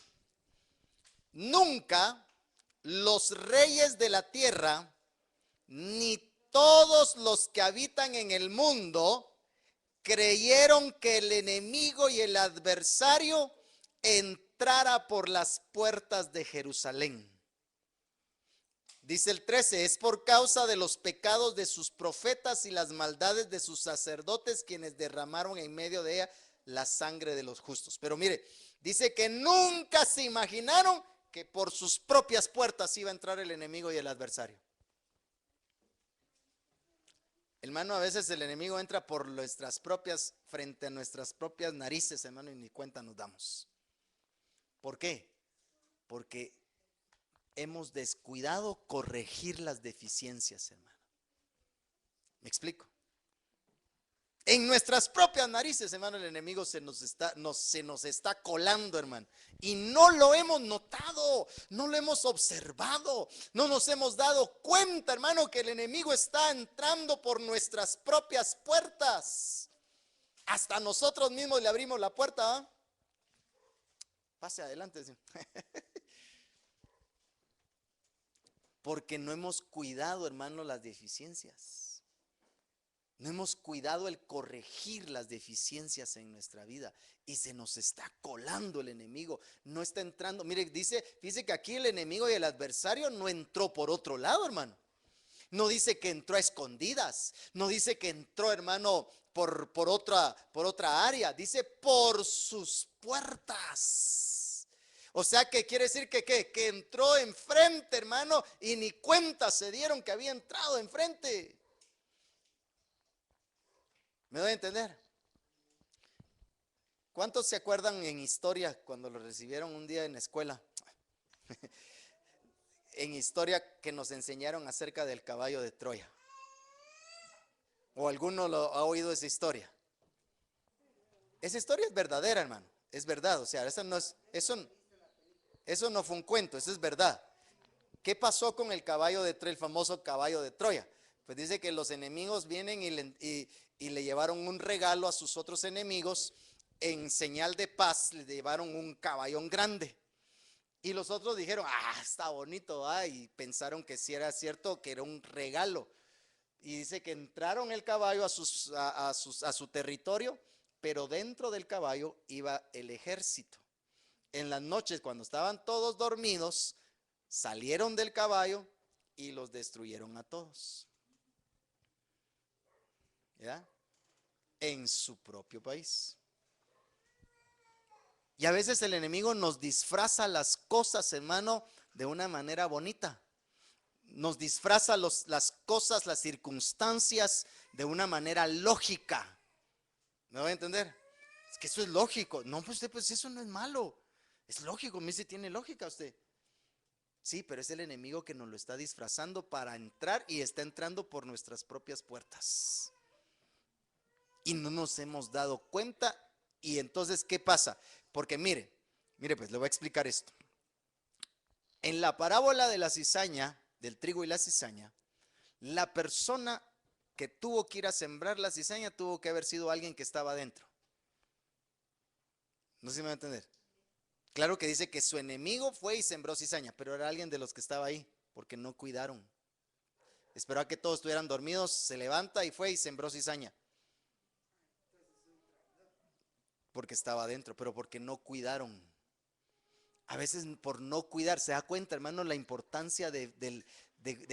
Nunca los reyes de la tierra, ni todos los que habitan en el mundo, creyeron que el enemigo y el adversario entrara por las puertas de Jerusalén. Dice el 13, es por causa de los pecados de sus profetas y las maldades de sus sacerdotes quienes derramaron en medio de ella la sangre de los justos. Pero mire, dice que nunca se imaginaron que por sus propias puertas iba a entrar el enemigo y el adversario. Hermano, a veces el enemigo entra por nuestras propias, frente a nuestras propias narices, hermano, y ni cuenta nos damos. ¿Por qué? Porque hemos descuidado corregir las deficiencias, hermano. ¿Me explico? En nuestras propias narices, hermano, el enemigo se nos está colando, hermano. Y no lo hemos notado, no lo hemos observado, no nos hemos dado cuenta, hermano, que el enemigo está entrando por nuestras propias puertas. Hasta nosotros mismos le abrimos la puerta, ¿eh? Pase adelante. Porque no hemos cuidado, hermano, las deficiencias. No hemos cuidado el corregir las deficiencias en nuestra vida y se nos está colando el enemigo. No está entrando. Mire, dice que aquí el enemigo y el adversario no entró por otro lado, hermano. No dice que entró a escondidas. No dice que entró, hermano, por otra área. Dice por sus puertas. O sea, que quiere decir que entró enfrente, hermano, y ni cuenta se dieron que había entrado enfrente. ¿Me doy a entender? ¿Cuántos se acuerdan en historia cuando lo recibieron un día en la escuela? En historia que nos enseñaron acerca del caballo de Troya. ¿O alguno lo ha oído esa historia? Esa historia es verdadera, hermano. Es verdad, o sea, eso no fue un cuento, eso es verdad. ¿Qué pasó con el caballo de Troya, el famoso caballo de Troya? Pues dice que los enemigos vienen y le llevaron un regalo a sus otros enemigos. En señal de paz le llevaron un caballón grande. Y los otros dijeron, está bonito, y pensaron que sí era cierto, que era un regalo. Y dice que entraron el caballo a su territorio, pero dentro del caballo iba el ejército. En las noches, cuando estaban todos dormidos, salieron del caballo y los destruyeron a todos. ¿Ya? En su propio país. Y a veces el enemigo nos disfraza las cosas, hermano, de una manera bonita. Nos disfraza las cosas, las circunstancias de una manera lógica. ¿Me voy a entender? Es que eso es lógico. No, pues eso no es malo. Es lógico, me dice, tiene lógica usted. Sí, pero es el enemigo que nos lo está disfrazando para entrar y está entrando por nuestras propias puertas. Y no nos hemos dado cuenta. Y entonces, ¿qué pasa? Porque mire, pues le voy a explicar esto. En la parábola de la cizaña, del trigo y la cizaña, la persona que tuvo que ir a sembrar la cizaña tuvo que haber sido alguien que estaba adentro. No sé si me va a entender. Claro que dice que su enemigo fue y sembró cizaña, pero era alguien de los que estaba ahí, porque no cuidaron. Esperó a que todos estuvieran dormidos, se levanta y fue y sembró cizaña. Porque estaba adentro, pero porque no cuidaron. A veces por no cuidar, se da cuenta, hermano, la importancia de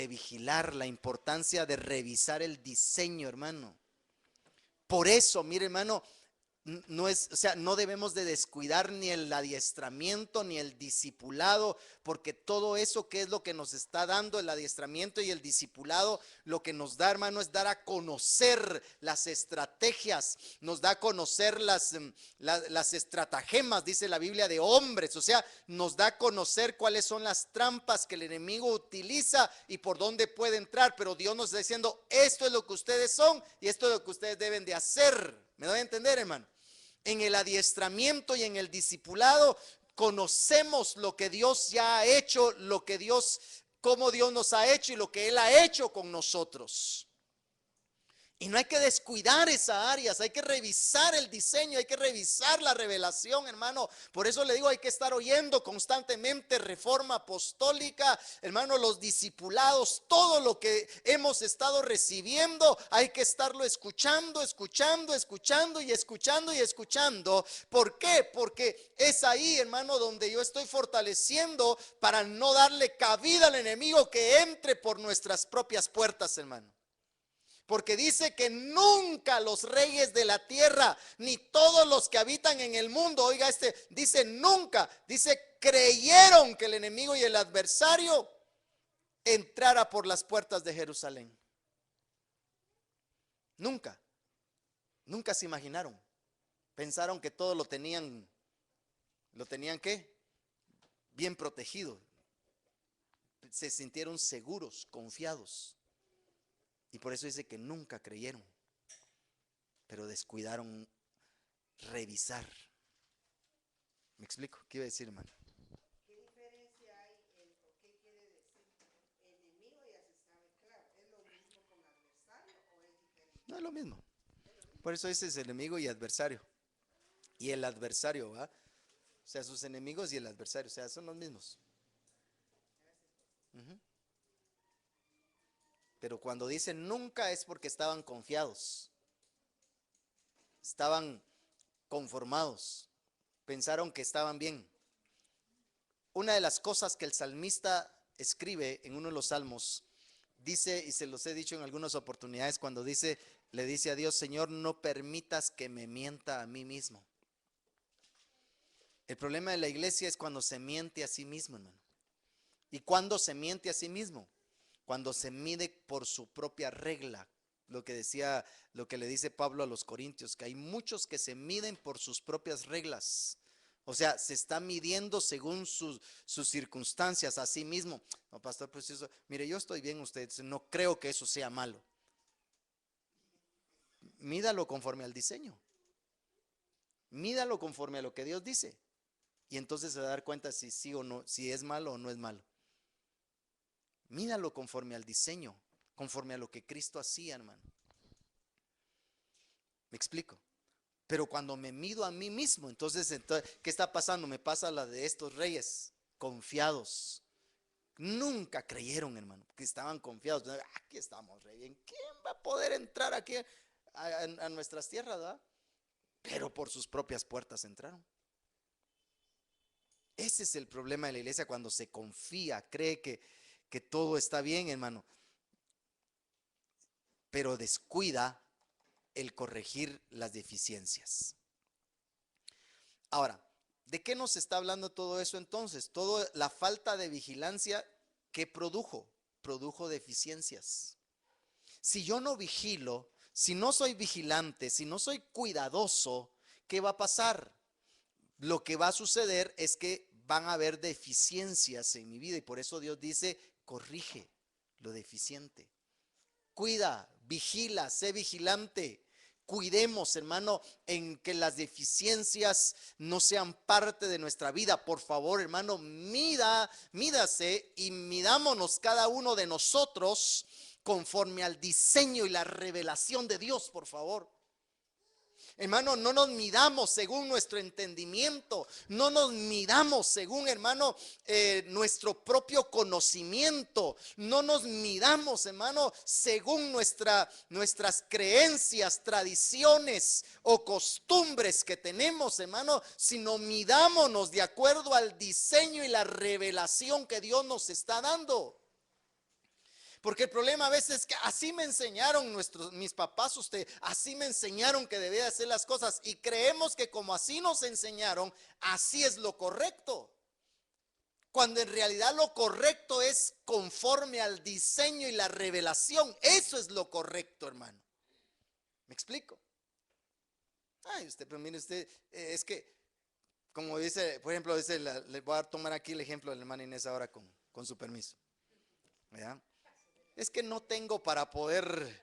vigilar, la importancia de revisar el diseño, hermano. Por eso, mire hermano, no es, o sea, no debemos de descuidar ni el adiestramiento ni el discipulado, porque todo eso que es lo que nos está dando el adiestramiento y el discipulado, lo que nos da, hermano, es dar a conocer las estrategias, nos da a conocer las estratagemas, dice la Biblia, de hombres, o sea, nos da a conocer cuáles son las trampas que el enemigo utiliza y por dónde puede entrar, pero Dios nos está diciendo, esto es lo que ustedes son y esto es lo que ustedes deben de hacer. ¿Me doy a entender, hermano? En el adiestramiento y en el discipulado conocemos lo que Dios ya ha hecho, lo que Dios, cómo Dios nos ha hecho y lo que Él ha hecho con nosotros. Y no hay que descuidar esas áreas, hay que revisar el diseño, hay que revisar la revelación, hermano. Por eso le digo, hay que estar oyendo constantemente Reforma Apostólica, hermano, los discipulados, todo lo que hemos estado recibiendo, hay que estarlo escuchando, escuchando, escuchando y escuchando y escuchando. ¿Por qué? Porque es ahí, hermano, donde yo estoy fortaleciendo para no darle cabida al enemigo que entre por nuestras propias puertas, hermano. Porque dice que nunca los reyes de la tierra, ni todos los que habitan en el mundo, oiga dice nunca, dice creyeron que el enemigo y el adversario entrara por las puertas de Jerusalén. Nunca, nunca se imaginaron. Pensaron que todo lo tenían ¿qué? Bien protegido. Se sintieron seguros, confiados. Y por eso dice que nunca creyeron, pero descuidaron revisar. ¿Me explico? ¿Qué iba a decir, hermano? ¿Qué diferencia hay o qué quiere decir enemigo? Ya se sabe, claro. ¿Es lo mismo con adversario o es diferente? No es lo mismo. Por eso ese es enemigo y adversario. Y el adversario, ¿va? O sea, sus enemigos y el adversario, o sea, son los mismos. Uh-huh. Pero cuando dicen nunca es porque estaban confiados, estaban conformados, pensaron que estaban bien. Una de las cosas que el salmista escribe en uno de los salmos, dice, y se los he dicho en algunas oportunidades, cuando dice, le dice a Dios, Señor, no permitas que me mienta a mí mismo. El problema de la iglesia es cuando se miente a sí mismo, hermano. ¿Y cuando se miente a sí mismo? Cuando se mide por su propia regla. Lo que decía, lo que le dice Pablo a los Corintios, que hay muchos que se miden por sus propias reglas. O sea, se está midiendo según sus circunstancias a sí mismo. No, pastor, pues eso, mire, yo estoy bien, usted no creo que eso sea malo. Mídalo conforme al diseño. Mídalo conforme a lo que Dios dice. Y entonces se va a dar cuenta si sí o no, si es malo o no es malo. Mídalo conforme al diseño, conforme a lo que Cristo hacía, hermano. ¿Me explico? Pero cuando me mido a mí mismo, entonces, ¿qué está pasando? Me pasa la de estos reyes, confiados. Nunca creyeron, hermano, que estaban confiados. Aquí estamos, rey bien. ¿Quién va a poder entrar aquí a nuestras tierras, ¿verdad? Pero por sus propias puertas entraron. Ese es el problema de la iglesia cuando se confía, cree que todo está bien, hermano, pero descuida el corregir las deficiencias. Ahora, ¿de qué nos está hablando todo eso entonces? Toda la falta de vigilancia que produjo deficiencias. Si yo no vigilo, si no soy vigilante, si no soy cuidadoso, ¿qué va a pasar? Lo que va a suceder es que van a haber deficiencias en mi vida y por eso Dios dice, corrige lo deficiente. Cuida, vigila, sé vigilante. Cuidemos, hermano, en que las deficiencias no sean parte de nuestra vida. Por favor, hermano, mídase y midámonos cada uno de nosotros conforme al diseño y la revelación de Dios, por favor. Hermano, no nos midamos según nuestro entendimiento, no nos midamos según, hermano, nuestro propio conocimiento, no nos midamos, hermano, según nuestras creencias, tradiciones o costumbres que tenemos, hermano, sino midámonos de acuerdo al diseño y la revelación que Dios nos está dando. Porque el problema a veces es que así me enseñaron mis papás, usted, así me enseñaron que debía hacer las cosas y creemos que como así nos enseñaron, así es lo correcto. Cuando en realidad lo correcto es conforme al diseño y la revelación. Eso es lo correcto, hermano. ¿Me explico? Ay, usted, pero mire usted, es que, como dice, por ejemplo, dice, le voy a tomar aquí el ejemplo de la hermana Inés ahora con su permiso. ¿Verdad? Es que no tengo para poder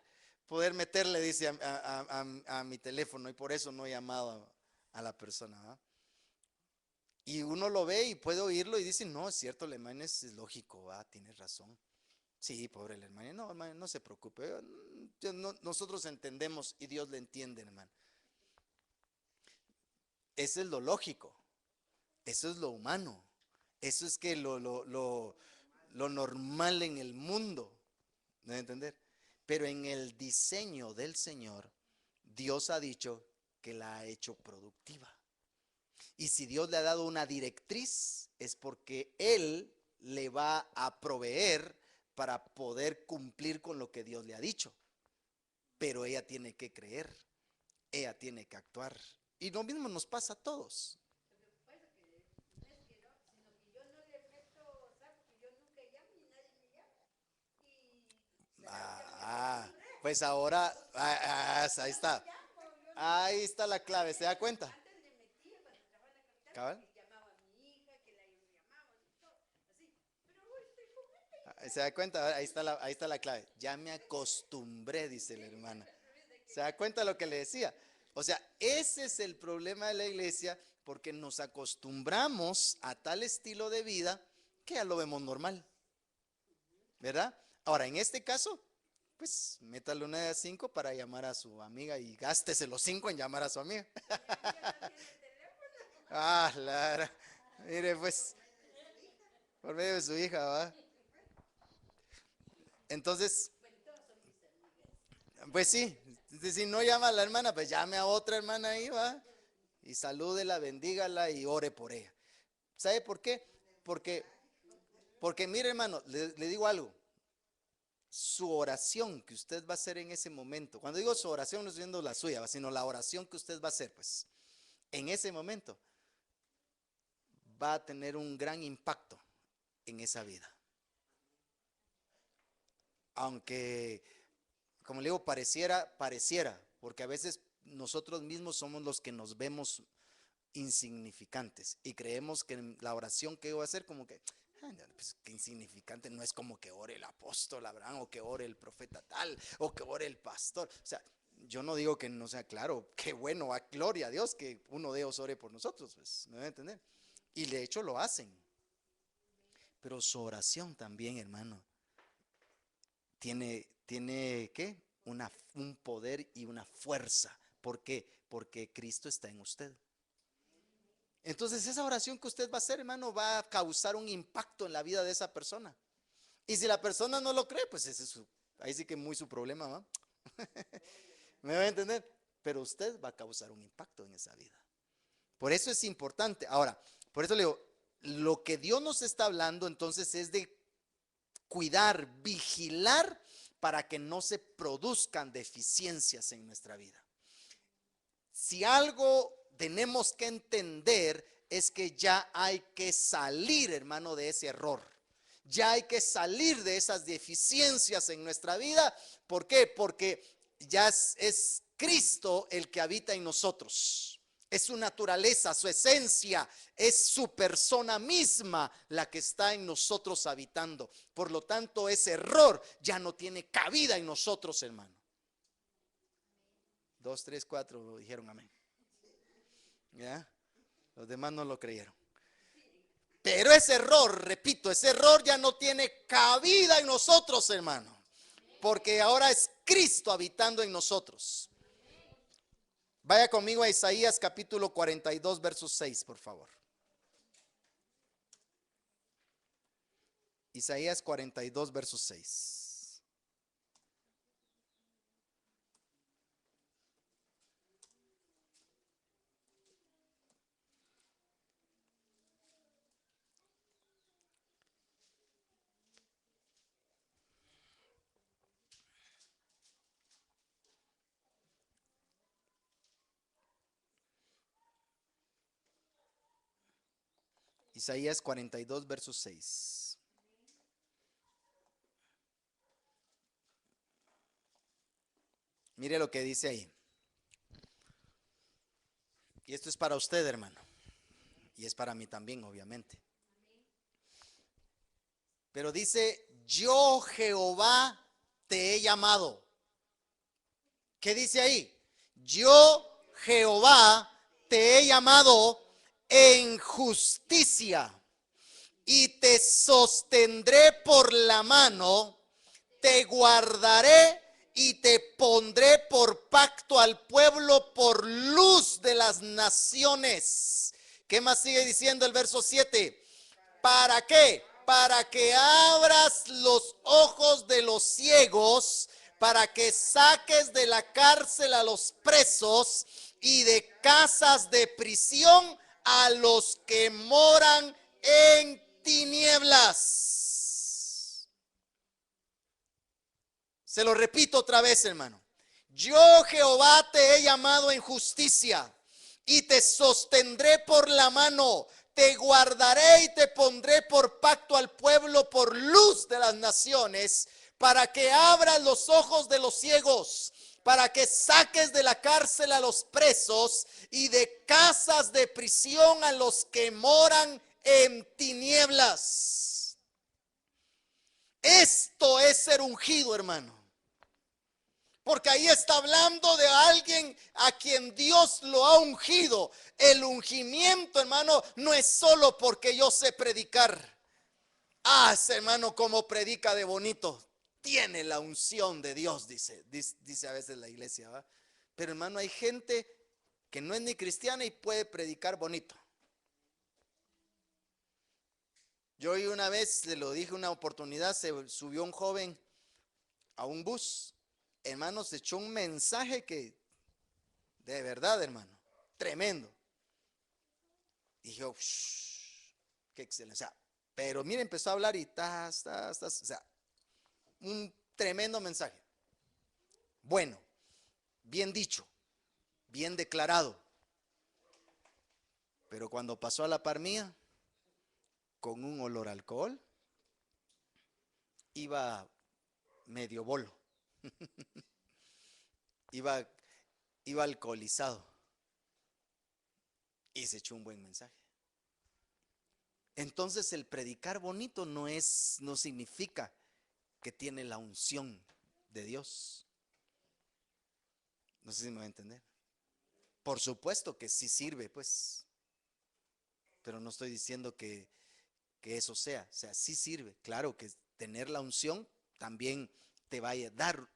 meterle, dice, a mi teléfono y por eso no he llamado a la persona. ¿verdad? Y uno lo ve y puede oírlo y dice, no, es cierto, el hermano es lógico, tienes razón. Sí, pobre el hermano, no, hermano, no se preocupe, nosotros entendemos y Dios le entiende, hermano. Eso es lo lógico, eso es lo humano, eso es que lo normal en el mundo, ¿no entender? Pero en el diseño del Señor, Dios ha dicho que la ha hecho productiva. Y si Dios le ha dado una directriz, es porque Él le va a proveer para poder cumplir con lo que Dios le ha dicho. Pero ella tiene que creer, ella tiene que actuar. Y lo mismo nos pasa a todos. Ah, pues ahora, ahí está. Ahí está la clave, ¿se da cuenta? ¿Cabal? ¿Se da cuenta? Ahí está la clave. Ya me acostumbré, dice la hermana. ¿Se da cuenta lo que le decía? O sea, ese es el problema de la iglesia porque nos acostumbramos a tal estilo de vida que ya lo vemos normal. ¿Verdad? Ahora, en este caso, pues métale una de 5 para llamar a su amiga y gástese los 5 en llamar a su amiga. Claro. Mire, pues, por medio de su hija, ¿va? Entonces, pues sí, si no llama a la hermana, pues llame a otra hermana ahí, ¿va? Y salúdela, bendígala y ore por ella. ¿Sabe por qué? Porque, porque mire, hermano, le digo algo. Su oración que usted va a hacer en ese momento, cuando digo su oración no estoy diciendo la suya, sino la oración que usted va a hacer, pues, en ese momento va a tener un gran impacto en esa vida. Aunque, como le digo, pareciera, porque a veces nosotros mismos somos los que nos vemos insignificantes y creemos que la oración que yo voy a hacer como que, pues, que insignificante, no es como que ore el apóstol Abraham o que ore el profeta tal o que ore el pastor. O sea, yo no digo que no sea claro, qué bueno, gloria a Dios que uno de ellos ore por nosotros, pues, ¿me van a entender? Y de hecho lo hacen. Pero su oración también, hermano, tiene ¿qué? Un poder y una fuerza. ¿Por qué? Porque Cristo está en usted. Entonces esa oración que usted va a hacer, hermano, va a causar un impacto en la vida de esa persona. Y si la persona no lo cree, pues ese es ahí sí que muy su problema, ¿va? ¿Me va a entender? Pero usted va a causar un impacto en esa vida. Por eso es importante. Ahora, por eso le digo, lo que Dios nos está hablando entonces es de cuidar, vigilar para que no se produzcan deficiencias en nuestra vida. Si algo tenemos que entender es que ya hay que salir, hermano, de ese error. Ya hay que salir de esas deficiencias en nuestra vida. ¿Por qué? Porque ya es Cristo el que habita en nosotros. Es su naturaleza, su esencia, es su persona misma la que está en nosotros habitando. Por lo tanto, ese error ya no tiene cabida en nosotros, hermano. 2, 3, 4 dijeron amén. ¿Ya? Los demás no lo creyeron. Pero ese error, repito, ese error ya no tiene cabida en nosotros, hermano. Porque ahora es Cristo habitando en nosotros. Vaya conmigo a Isaías capítulo 42, verso 6, por favor. Isaías 42, verso 6. Isaías 42, verso 6. Mire lo que dice ahí. Y esto es para usted, hermano. Y es para mí también, obviamente. Pero dice, yo Jehová te he llamado. ¿Qué dice ahí? Yo Jehová te he llamado en justicia y te sostendré por la mano, te guardaré y te pondré por pacto al pueblo, por luz de las naciones. ¿Qué más sigue diciendo el verso 7? ¿Para qué? Para que abras los ojos de los ciegos, para que saques de la cárcel a los presos y de casas de prisión a los que moran en tinieblas. Se lo repito otra vez, hermano. Yo Jehová te he llamado en justicia y te sostendré por la mano, te guardaré y te pondré por pacto al pueblo, por luz de las naciones, para que abras los ojos de los ciegos, para que saques de la cárcel a los presos y de casas de prisión a los que moran en tinieblas. Esto es ser ungido, hermano. Porque ahí está hablando de alguien a quien Dios lo ha ungido. El ungimiento, hermano, no es solo porque yo sé predicar. Ah, ese hermano como predica de bonito. Tiene la unción de Dios, dice a veces la iglesia, ¿va? Pero hermano, hay gente que no es ni cristiana y puede predicar bonito. Yo una vez, se lo dije una oportunidad, se subió un joven a un bus. Hermano, se echó un mensaje que, de verdad, hermano, tremendo. Y yo, qué excelencia. Pero mire, empezó a hablar y o sea, un tremendo mensaje. Bueno, bien dicho, bien declarado. Pero cuando pasó a la par mía, con un olor a alcohol, iba medio bolo. iba alcoholizado y se echó un buen mensaje. Entonces el predicar bonito no significa que tiene la unción de Dios. No sé si me va a entender. Por supuesto que sí sirve, pues, pero no estoy diciendo que eso sea, o sea, sí sirve. Claro que tener la unción también te va a dar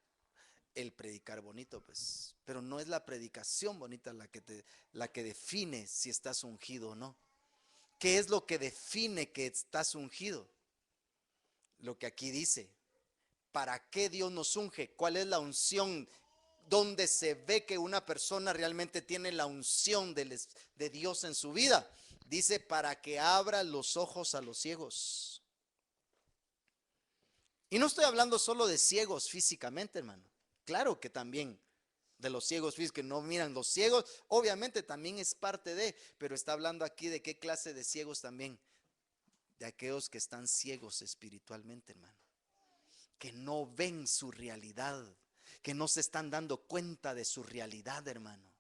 el predicar bonito, pues, pero no es la predicación bonita la que define si estás ungido o no. ¿Qué es lo que define que estás ungido? Lo que aquí dice. ¿Para qué Dios nos unge? ¿Cuál es la unción? ¿Dónde se ve que una persona realmente tiene la unción de Dios en su vida? Dice, para que abra los ojos a los ciegos. Y no estoy hablando solo de ciegos físicamente, hermano. Claro que también de los ciegos físicos que no miran. Los ciegos obviamente también es parte de, pero está hablando aquí de qué clase de ciegos también. De aquellos que están ciegos espiritualmente, hermano. Que no ven su realidad, que no se están dando cuenta de su realidad, hermano.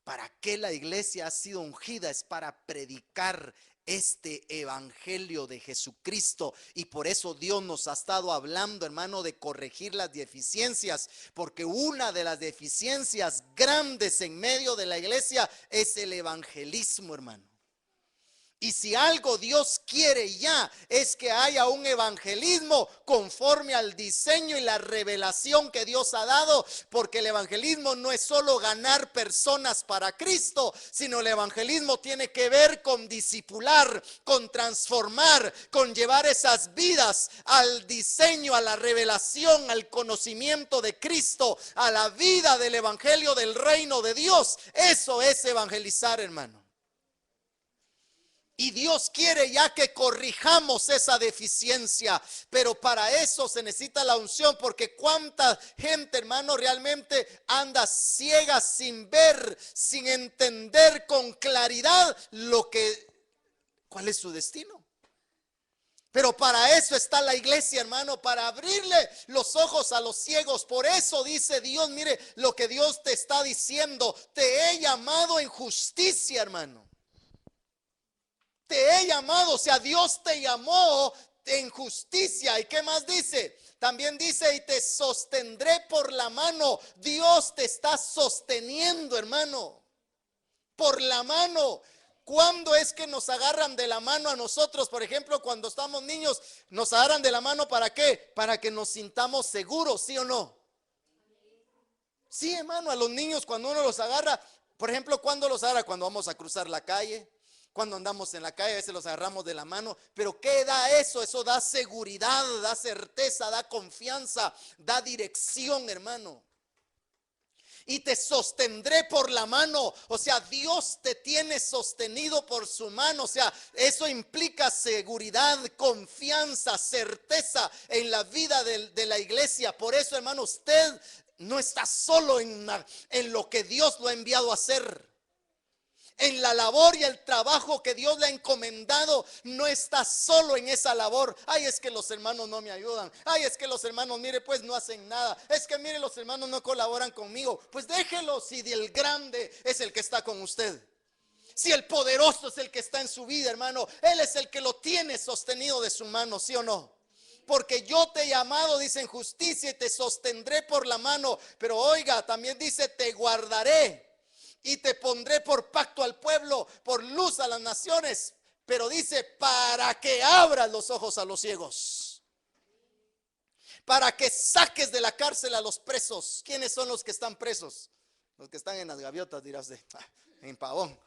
¿Para qué la iglesia ha sido ungida? Es para predicar este evangelio de Jesucristo, y por eso Dios nos ha estado hablando, hermano, de corregir las deficiencias, porque una de las deficiencias grandes en medio de la iglesia es el evangelismo, hermano. Y si algo Dios quiere ya es que haya un evangelismo conforme al diseño y la revelación que Dios ha dado, porque el evangelismo no es solo ganar personas para Cristo, sino el evangelismo tiene que ver con discipular, con transformar, con llevar esas vidas al diseño, a la revelación, al conocimiento de Cristo, a la vida del evangelio del reino de Dios. Eso es evangelizar, hermano. Y Dios quiere ya que corrijamos esa deficiencia, pero para eso se necesita la unción, porque cuánta gente, hermano, realmente anda ciega, sin ver, sin entender con claridad lo que ¿Cuál es su destino? Pero para eso está la iglesia, hermano, para abrirle los ojos a los ciegos. Por eso dice Dios, mire lo que Dios te está diciendo: te he llamado en justicia, hermano. Te he llamado, o sea, Dios te llamó en justicia. ¿Y qué más dice? También dice: y te sostendré por la mano. Dios te está sosteniendo, hermano, por la mano. ¿Cuándo es que nos agarran de la mano a nosotros? Por ejemplo, cuando estamos niños, nos agarran de la mano, ¿para qué? Para que nos sintamos seguros, ¿sí o no? Sí, hermano, a los niños cuando uno los agarra, por ejemplo, ¿cuándo los agarra? Cuando vamos a cruzar la calle, cuando andamos en la calle, a veces los agarramos de la mano. Pero ¿qué da eso? Eso da seguridad, da certeza, da confianza, da dirección, hermano. Y te sostendré por la mano. O sea, Dios te tiene sostenido por su mano. O sea, eso implica seguridad, confianza, certeza en la vida de la iglesia. Por eso, hermano, usted no está solo en lo que Dios lo ha enviado a hacer. En la labor y el trabajo que Dios le ha encomendado, no está solo en esa labor. Ay, es que los hermanos no me ayudan. Ay, es que los hermanos, mire, pues no hacen nada. Es que mire, los hermanos no colaboran conmigo. Pues déjelo, si el grande es el que está con usted. Si el poderoso es el que está en su vida, hermano, Él es el que lo tiene sostenido de su mano, ¿sí o no? Porque yo te he llamado, dice, en justicia, y te sostendré por la mano. Pero oiga, también dice: te guardaré y te pondré por pacto al pueblo, por luz a las naciones. Pero dice: para que abras los ojos a los ciegos, para que saques de la cárcel a los presos. ¿Quiénes son los que están presos? Los que están en las gaviotas, dirás en Pavón.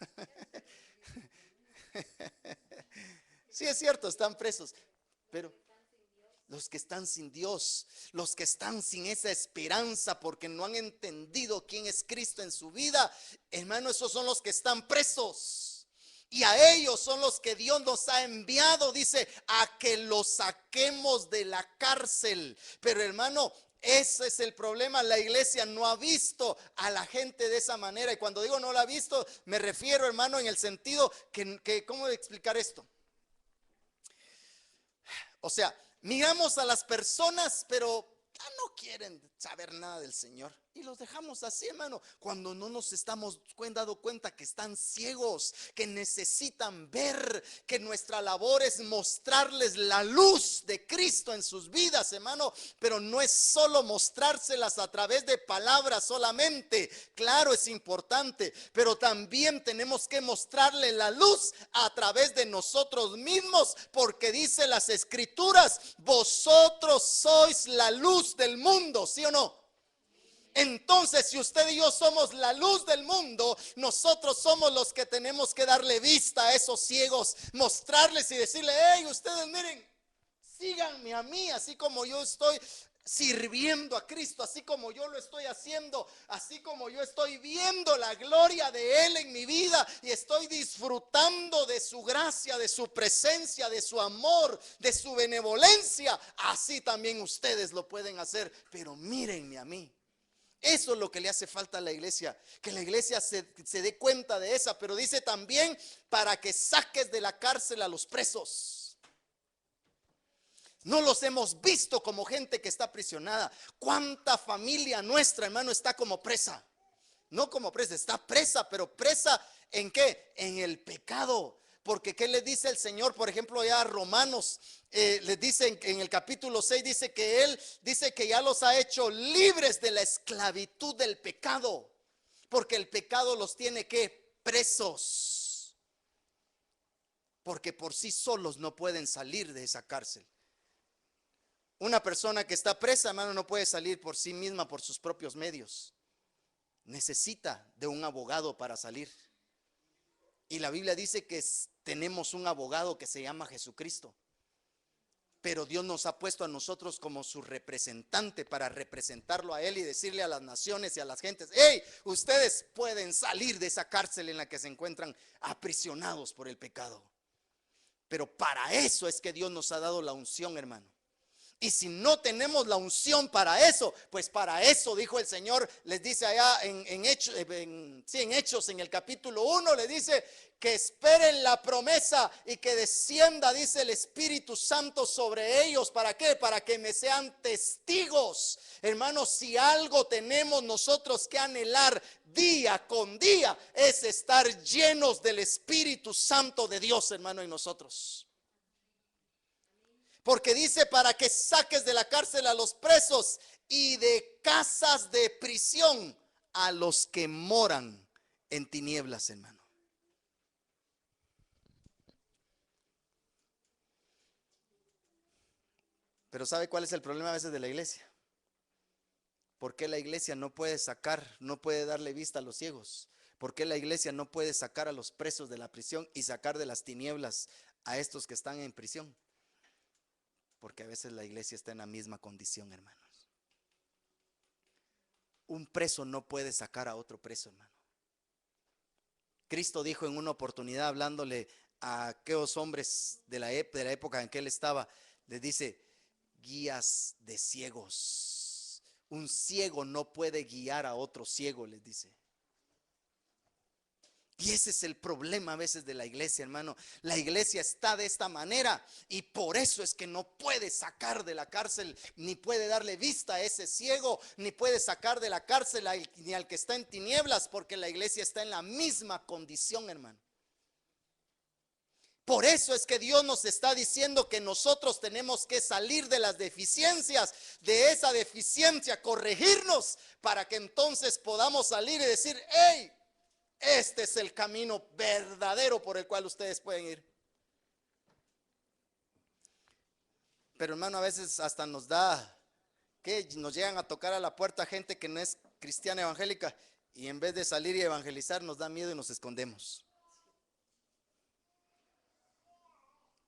Sí, es cierto, están presos. Pero los que están sin Dios, los que están sin esa esperanza porque no han entendido quién es Cristo en su vida, hermano, esos son los que están presos. Y a ellos son los que Dios nos ha enviado, dice, a que los saquemos de la cárcel. Pero, hermano, ese es el problema. La iglesia no ha visto a la gente de esa manera. Y cuando digo no la ha visto, me refiero, hermano, en el sentido que ¿cómo explicar esto? O sea, miramos a las personas, pero ya no quieren saber nada del Señor. Y los dejamos así, hermano, cuando no nos estamos dando cuenta que están ciegos, que necesitan ver, que nuestra labor es mostrarles la luz de Cristo en sus vidas, hermano. Pero no es solo mostrárselas a través de palabras solamente. Claro, es importante, pero también tenemos que mostrarle la luz a través de nosotros mismos, porque dice las Escrituras: vosotros sois la luz del mundo, ¿sí o no? Entonces, si usted y yo somos la luz del mundo, nosotros somos los que tenemos que darle vista a esos ciegos, mostrarles y decirle: hey, ustedes miren, síganme a mí, así como yo estoy sirviendo a Cristo, así como yo lo estoy haciendo, así como yo estoy viendo la gloria de Él en mi vida y estoy disfrutando de su gracia, de su presencia, de su amor, de su benevolencia. Así también ustedes lo pueden hacer, pero mírenme a mí. Eso es lo que le hace falta a la iglesia, que la iglesia se dé cuenta de esa. Pero dice también: para que saques de la cárcel a los presos. No los hemos visto como gente que está aprisionada. ¿Cuánta familia nuestra, hermano, está como presa? No como presa, está presa, pero presa ¿en qué? En el pecado. Porque ¿qué le dice el Señor? Por ejemplo, ya a Romanos les dice en el capítulo 6, dice que Él dice que ya los ha hecho libres de la esclavitud del pecado, porque el pecado los tiene que presos, porque por sí solos no pueden salir de esa cárcel. Una persona que está presa, hermano, no puede salir por sí misma, por sus propios medios. Necesita de un abogado para salir. Y la Biblia dice que tenemos un abogado que se llama Jesucristo. Pero Dios nos ha puesto a nosotros como su representante para representarlo a Él y decirle a las naciones y a las gentes: hey, ustedes pueden salir de esa cárcel en la que se encuentran aprisionados por el pecado. Pero para eso es que Dios nos ha dado la unción, hermano. Y si no tenemos la unción para eso, pues para eso dijo el Señor, les dice allá en Hechos, en el capítulo 1, le dice que esperen la promesa y que descienda, dice el Espíritu Santo sobre ellos. ¿Para qué? Para que me sean testigos. Hermanos, si algo tenemos nosotros que anhelar día con día, es estar llenos del Espíritu Santo de Dios, hermano, en nosotros. Porque dice para que saques de la cárcel a los presos y de casas de prisión a los que moran en tinieblas, hermano. Pero ¿sabe cuál es el problema a veces de la iglesia? ¿Por qué la iglesia no puede sacar, no puede darle vista a los ciegos? ¿Por qué la iglesia no puede sacar a los presos de la prisión y sacar de las tinieblas a estos que están en prisión? Porque a veces la iglesia está en la misma condición, hermanos. Un preso no puede sacar a otro preso, hermano. Cristo dijo en una oportunidad, hablándole a aquellos hombres de la época en que él estaba, les dice: guías de ciegos. Un ciego no puede guiar a otro ciego, les dice. Y ese es el problema a veces de la iglesia, hermano. La iglesia está de esta manera y por eso es que no puede sacar de la cárcel, ni puede darle vista a ese ciego, ni puede sacar de la cárcel ni al que está en tinieblas, porque la iglesia está en la misma condición, hermano. Por eso es que Dios nos está diciendo que nosotros tenemos que salir de las deficiencias, de esa deficiencia, corregirnos, para que entonces podamos salir y decir: hey, este es el camino verdadero por el cual ustedes pueden ir. Pero hermano, a veces hasta nos da que nos llegan a tocar a la puerta gente que no es cristiana evangélica, y en vez de salir y evangelizar nos da miedo y nos escondemos.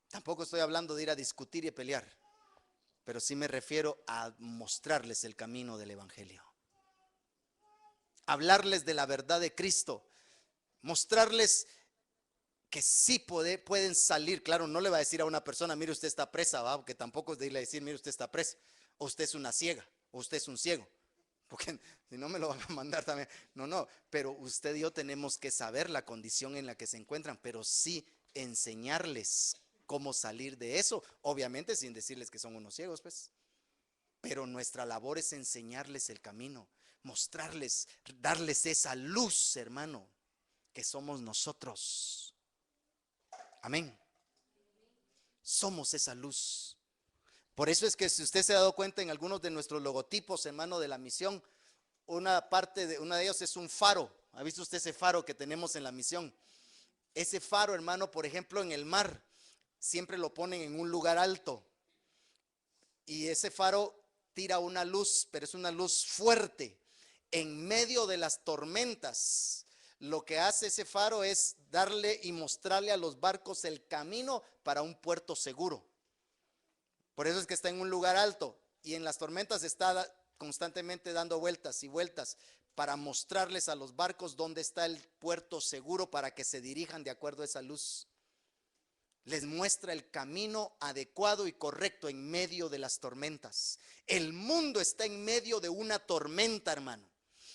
Tampoco estoy hablando de ir a discutir y a pelear, pero sí me refiero a mostrarles el camino del evangelio, hablarles de la verdad de Cristo, mostrarles que sí pueden salir. Claro, no le va a decir a una persona: mire, usted está presa, ¿va? Porque tampoco es de irle a decir: mire, usted está presa, o usted es una ciega, o usted es un ciego, porque si no me lo van a mandar también. No, pero usted y yo tenemos que saber la condición en la que se encuentran, pero sí enseñarles cómo salir de eso, obviamente sin decirles que son unos ciegos, pues. Pero nuestra labor es enseñarles el camino, mostrarles, darles esa luz, hermano, que somos nosotros. Amén. Somos esa luz. Por eso es que, si usted se ha dado cuenta, en algunos de nuestros logotipos, hermano, de la misión, una de ellos es un faro. ¿Ha visto usted ese faro que tenemos en la misión? Ese faro, hermano, por ejemplo, en el mar, siempre lo ponen en un lugar alto. Y ese faro tira una luz, pero es una luz fuerte. En medio de las tormentas, lo que hace ese faro es darle y mostrarle a los barcos el camino para un puerto seguro. Por eso es que está en un lugar alto, y en las tormentas está constantemente dando vueltas y vueltas para mostrarles a los barcos dónde está el puerto seguro, para que se dirijan de acuerdo a esa luz. Les muestra el camino adecuado y correcto en medio de las tormentas. El mundo está en medio de una tormenta, hermano.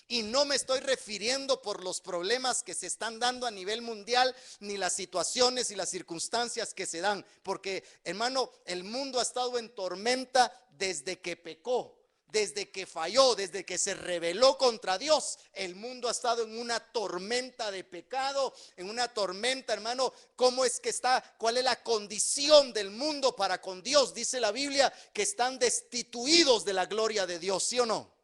Y no me estoy refiriendo por los problemas que se están dando a nivel mundial, ni las situaciones y las circunstancias que se dan. Porque, hermano, el mundo ha estado en tormenta desde que pecó, desde que falló, desde que se rebeló contra Dios. El mundo ha estado en una tormenta de pecado, en una tormenta, hermano. ¿Cómo es que está? ¿Cuál es la condición del mundo para con Dios? Dice la Biblia que están destituidos de la gloria de Dios, ¿sí o no?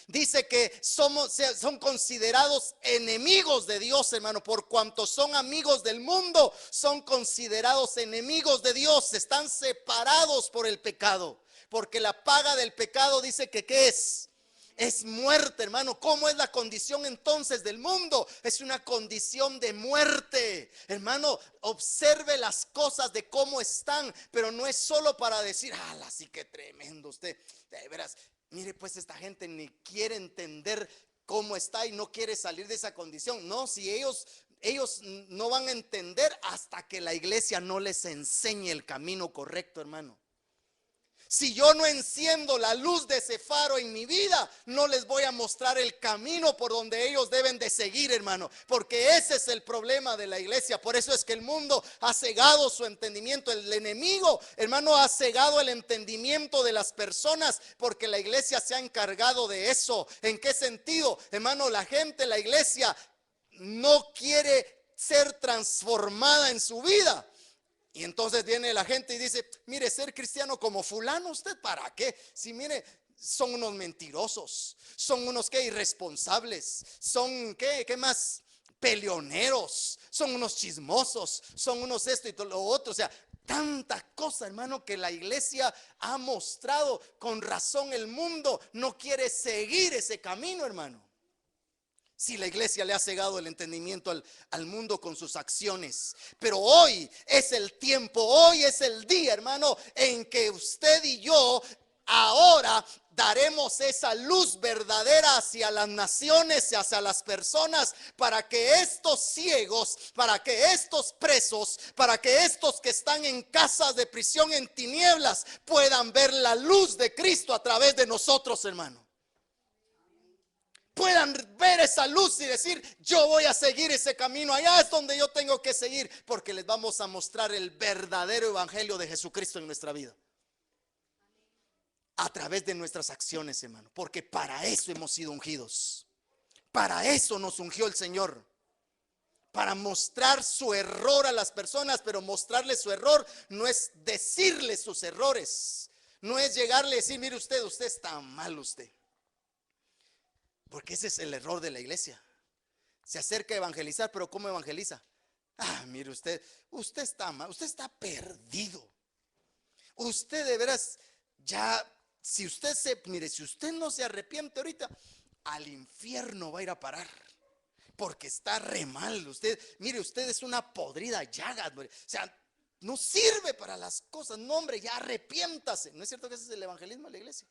Dice que son considerados enemigos de Dios, hermano. Por cuanto son amigos del mundo, son considerados enemigos de Dios. Están separados por el pecado. Porque la paga del pecado, dice que ¿qué es? Es muerte, hermano. ¿Cómo es la condición entonces del mundo? Es una condición de muerte. Hermano, observe las cosas de cómo están, pero no es solo para decir: ¡ala, sí que tremendo usted! De veras, mire, pues esta gente ni quiere entender cómo está y no quiere salir de esa condición. No, si ellos no van a entender hasta que la iglesia no les enseñe el camino correcto, hermano. Si yo no enciendo la luz de ese faro en mi vida, no les voy a mostrar el camino por donde ellos deben de seguir, hermano. Porque ese es el problema de la iglesia. Por eso es que el mundo ha cegado su entendimiento. El enemigo, hermano, ha cegado el entendimiento de las personas, porque la iglesia se ha encargado de eso. ¿En qué sentido? Hermano, la gente, la iglesia no quiere ser transformada en su vida. Y entonces viene la gente y dice: mire, ser cristiano como fulano, ¿usted para qué? Si mire, son unos mentirosos, son unos que irresponsables, son qué más, peleoneros, son unos chismosos, son unos esto y todo lo otro. O sea, tanta cosa, hermano, que la iglesia ha mostrado. Con razón el mundo no quiere seguir ese camino, hermano. Si la iglesia le ha cegado el entendimiento al mundo con sus acciones. Pero hoy es el tiempo, hoy es el día, hermano, en que usted y yo ahora daremos esa luz verdadera hacia las naciones y hacia las personas, para que estos ciegos, para que estos presos, para que estos que están en casas de prisión en tinieblas puedan ver la luz de Cristo a través de nosotros, hermano. Puedan ver esa luz y decir: yo voy a seguir ese camino, allá es donde yo tengo que seguir, porque les vamos a mostrar el verdadero evangelio de Jesucristo en nuestra vida, a través de nuestras acciones, hermano. Porque para eso hemos sido ungidos, para eso nos ungió el Señor, para mostrar su error a las personas. Pero mostrarles su error no es decirles sus errores, no es llegarle y decir: mire usted está mal usted. Porque ese es el error de la iglesia. Se acerca a evangelizar, pero ¿cómo evangeliza? Mire usted está mal, usted está perdido. Usted de veras ya, si usted no se arrepiente ahorita, al infierno va a ir a parar, porque está re mal. Usted es una podrida llaga. O sea, no sirve para las cosas. No, hombre, ya arrepiéntase. ¿No es cierto que ese es el evangelismo de la iglesia?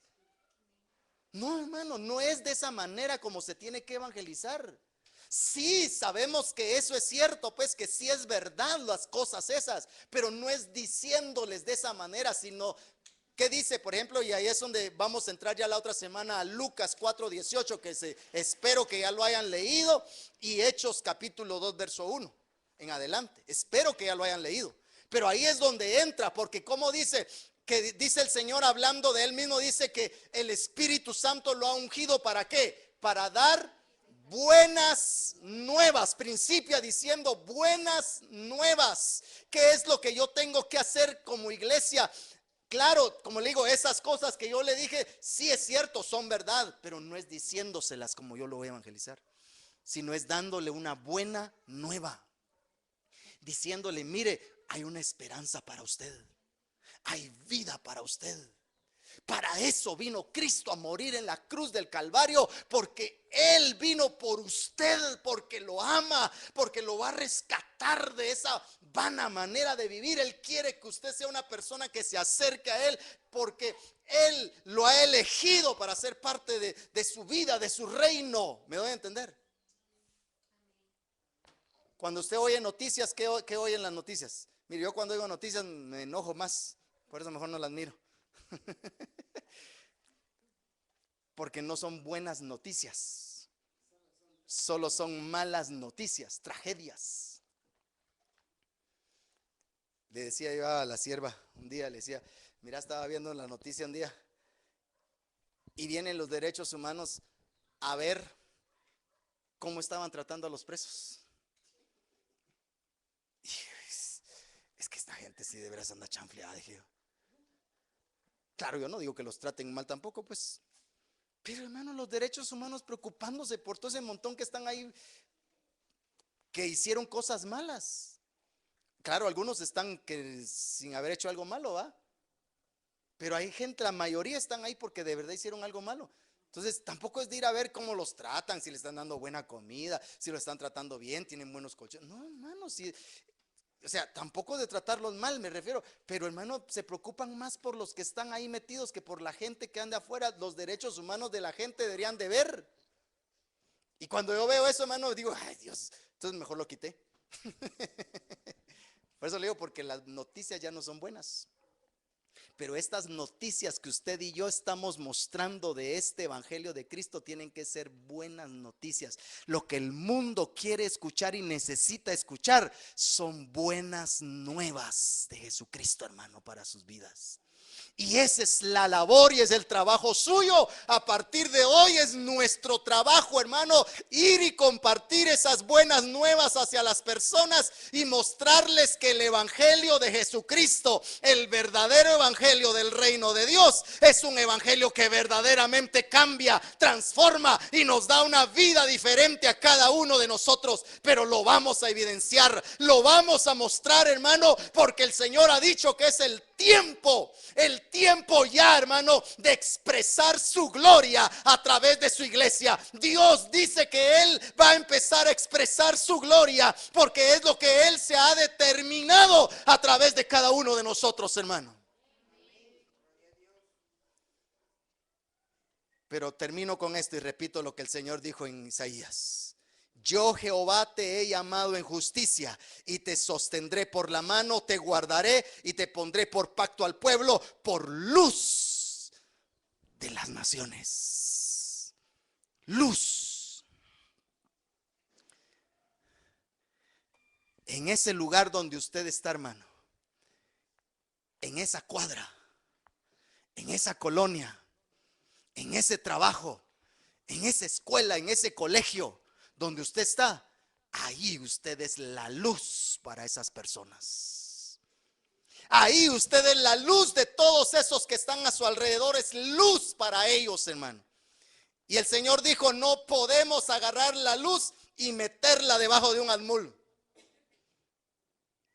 No, hermano, no es de esa manera como se tiene que evangelizar. Sí, sabemos que eso es cierto, pues que sí es verdad las cosas esas, pero no es diciéndoles de esa manera, sino ¿qué dice? Por ejemplo, y ahí es donde vamos a entrar ya la otra semana, a Lucas 4:18, que espero que ya lo hayan leído, y Hechos capítulo 2 verso 1 en adelante. Espero que ya lo hayan leído. Pero ahí es donde entra, porque como dice, que dice el Señor hablando de él mismo, dice que el Espíritu Santo lo ha ungido, ¿para qué? Para dar buenas nuevas. Principia diciendo buenas nuevas. ¿Qué es lo que yo tengo que hacer como iglesia? Claro, como le digo, esas cosas que yo le dije, sí es cierto, son verdad, pero no es diciéndoselas como yo lo voy a evangelizar, sino es dándole una buena nueva, diciéndole: mire, hay una esperanza para usted, hay vida para usted. Para eso vino Cristo a morir en la cruz del Calvario, porque Él vino por usted, porque lo ama, porque lo va a rescatar de esa vana manera de vivir. Él quiere que usted sea una persona que se acerque a Él, porque Él lo ha elegido para ser parte de su vida, de su reino. ¿Me doy a entender? Cuando usted oye noticias, ¿qué oye en las noticias? Mire, yo cuando oigo noticias me enojo más, por eso mejor no las miro. Porque no son buenas noticias, solo son malas noticias, tragedias. Le decía yo a la sierva un día, le decía: mira, estaba viendo la noticia un día, y vienen los derechos humanos a ver cómo estaban tratando a los presos. Y es que esta gente sí de veras anda chanfleada, dije yo. Claro, yo no digo que los traten mal tampoco, pues. Pero hermano, los derechos humanos preocupándose por todo ese montón que están ahí, que hicieron cosas malas. Claro, algunos están que sin haber hecho algo malo, ¿va? Pero hay gente, la mayoría están ahí porque de verdad hicieron algo malo. Entonces tampoco es de ir a ver cómo los tratan, si le están dando buena comida, si lo están tratando bien, tienen buenos colchones. No, hermano, si, o sea, tampoco de tratarlos mal, me refiero. Pero hermano, se preocupan más por los que están ahí metidos que por la gente que anda afuera. Los derechos humanos de la gente deberían de ver. Y cuando yo veo eso, hermano, digo: ay Dios, entonces mejor lo quité. Por eso le digo, porque las noticias ya no son buenas. Pero estas noticias que usted y yo estamos mostrando de este evangelio de Cristo tienen que ser buenas noticias. Lo que el mundo quiere escuchar y necesita escuchar son buenas nuevas de Jesucristo, hermano, para sus vidas. Y esa es la labor y es el trabajo suyo. A partir de hoy es nuestro trabajo, hermano, ir y compartir esas buenas nuevas hacia las personas y mostrarles que el evangelio de Jesucristo, el verdadero evangelio del reino de Dios, es un evangelio que verdaderamente cambia, transforma y nos da una vida diferente a cada uno de nosotros. Pero lo vamos a evidenciar, lo vamos a mostrar, hermano, porque el Señor ha dicho que es el tiempo ya, hermano, de expresar su gloria a través de su iglesia. Dios dice que Él va a empezar a expresar su gloria porque es lo que Él se ha determinado a través de cada uno de nosotros, hermano. Pero termino con esto y repito lo que el Señor dijo en Isaías. Yo, Jehová, te he llamado en justicia y te sostendré por la mano, te guardaré y te pondré por pacto al pueblo, por luz de las naciones. Luz. En ese lugar donde usted está, hermano, en esa cuadra, en esa colonia, en ese trabajo, en esa escuela, en ese colegio donde usted está, ahí usted es la luz para esas personas. Ahí usted es la luz de todos esos que están a su alrededor, es luz para ellos, hermano. Y el Señor dijo, no podemos agarrar la luz y meterla debajo de un almul,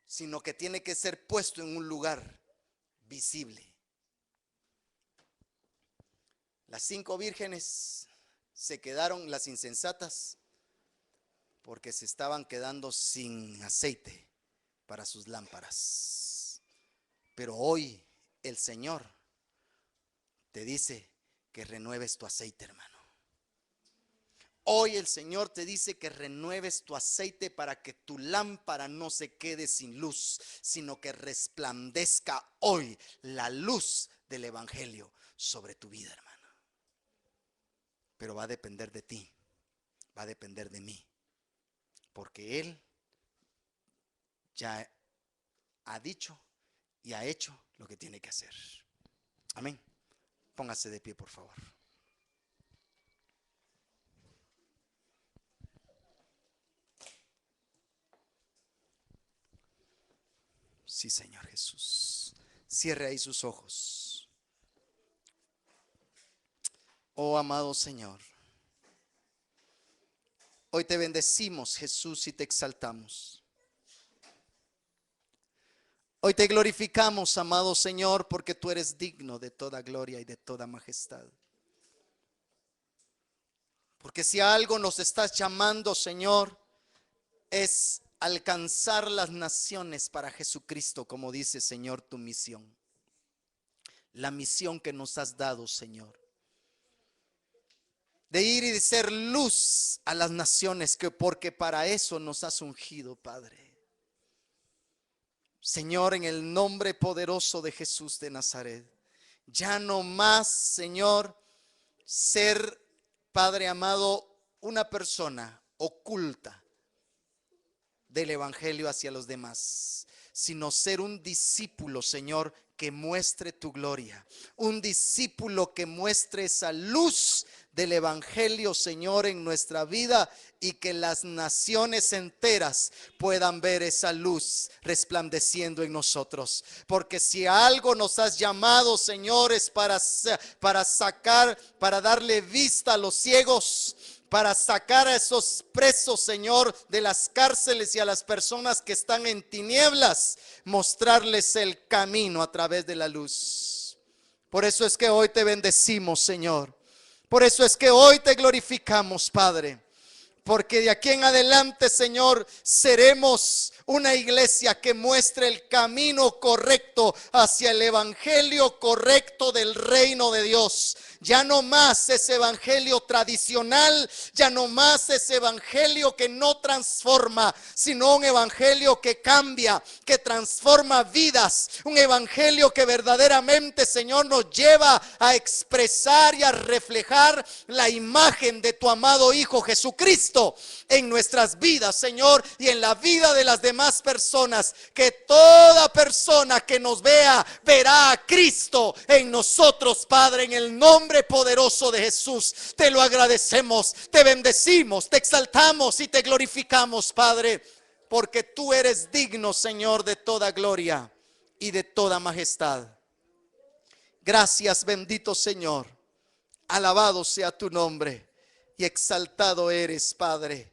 sino que tiene que ser puesto en un lugar visible. Las 5 vírgenes se quedaron, las insensatas, porque se estaban quedando sin aceite para sus lámparas. Pero hoy el Señor te dice que renueves tu aceite, hermano. Hoy el Señor te dice que renueves tu aceite para que tu lámpara no se quede sin luz, sino que resplandezca hoy la luz del evangelio sobre tu vida, hermano. Pero va a depender de ti, va a depender de mí. Porque Él ya ha dicho y ha hecho lo que tiene que hacer. Amén. Póngase de pie, por favor. Sí, Señor Jesús. Cierre ahí sus ojos. Oh, amado Señor. Hoy te bendecimos, Jesús, y te exaltamos. Hoy te glorificamos, amado Señor, porque tú eres digno de toda gloria y de toda majestad. Porque si a algo nos estás llamando, Señor, es alcanzar las naciones para Jesucristo, como dice, Señor, tu misión. La misión que nos has dado, Señor, de ir y de ser luz a las naciones, porque para eso nos has ungido, Padre. Señor, en el nombre poderoso de Jesús de Nazaret, ya no más, Señor, ser, Padre amado, una persona oculta del evangelio hacia los demás, sino ser un discípulo, Señor, que muestre tu gloria, un discípulo que muestre esa luz del evangelio, Señor, en nuestra vida, y que las naciones enteras puedan ver esa luz resplandeciendo en nosotros. Porque si a algo nos has llamado, Señor, es para sacar, para darle vista a los ciegos, para sacar a esos presos, Señor, de las cárceles, y a las personas que están en tinieblas, mostrarles el camino a través de la luz. Por eso es que hoy te bendecimos, Señor. Por eso es que hoy te glorificamos, Padre. Porque de aquí en adelante, Señor, seremos una iglesia que muestre el camino correcto hacia el evangelio correcto del reino de Dios. Ya no más ese evangelio tradicional, ya no más ese evangelio que no transforma, sino un evangelio que cambia, que transforma vidas. Un evangelio que verdaderamente, Señor, nos lleva a expresar y a reflejar la imagen de tu amado Hijo Jesucristo en nuestras vidas, Señor, y en la vida de las demás personas. Que toda persona que nos vea verá a Cristo en nosotros, Padre, en el nombre poderoso de Jesús. Te lo agradecemos, te bendecimos, te exaltamos y te glorificamos, Padre, porque tú eres digno, Señor, de toda gloria y de toda majestad. Gracias, bendito Señor. Alabado sea tu nombre y exaltado eres, Padre.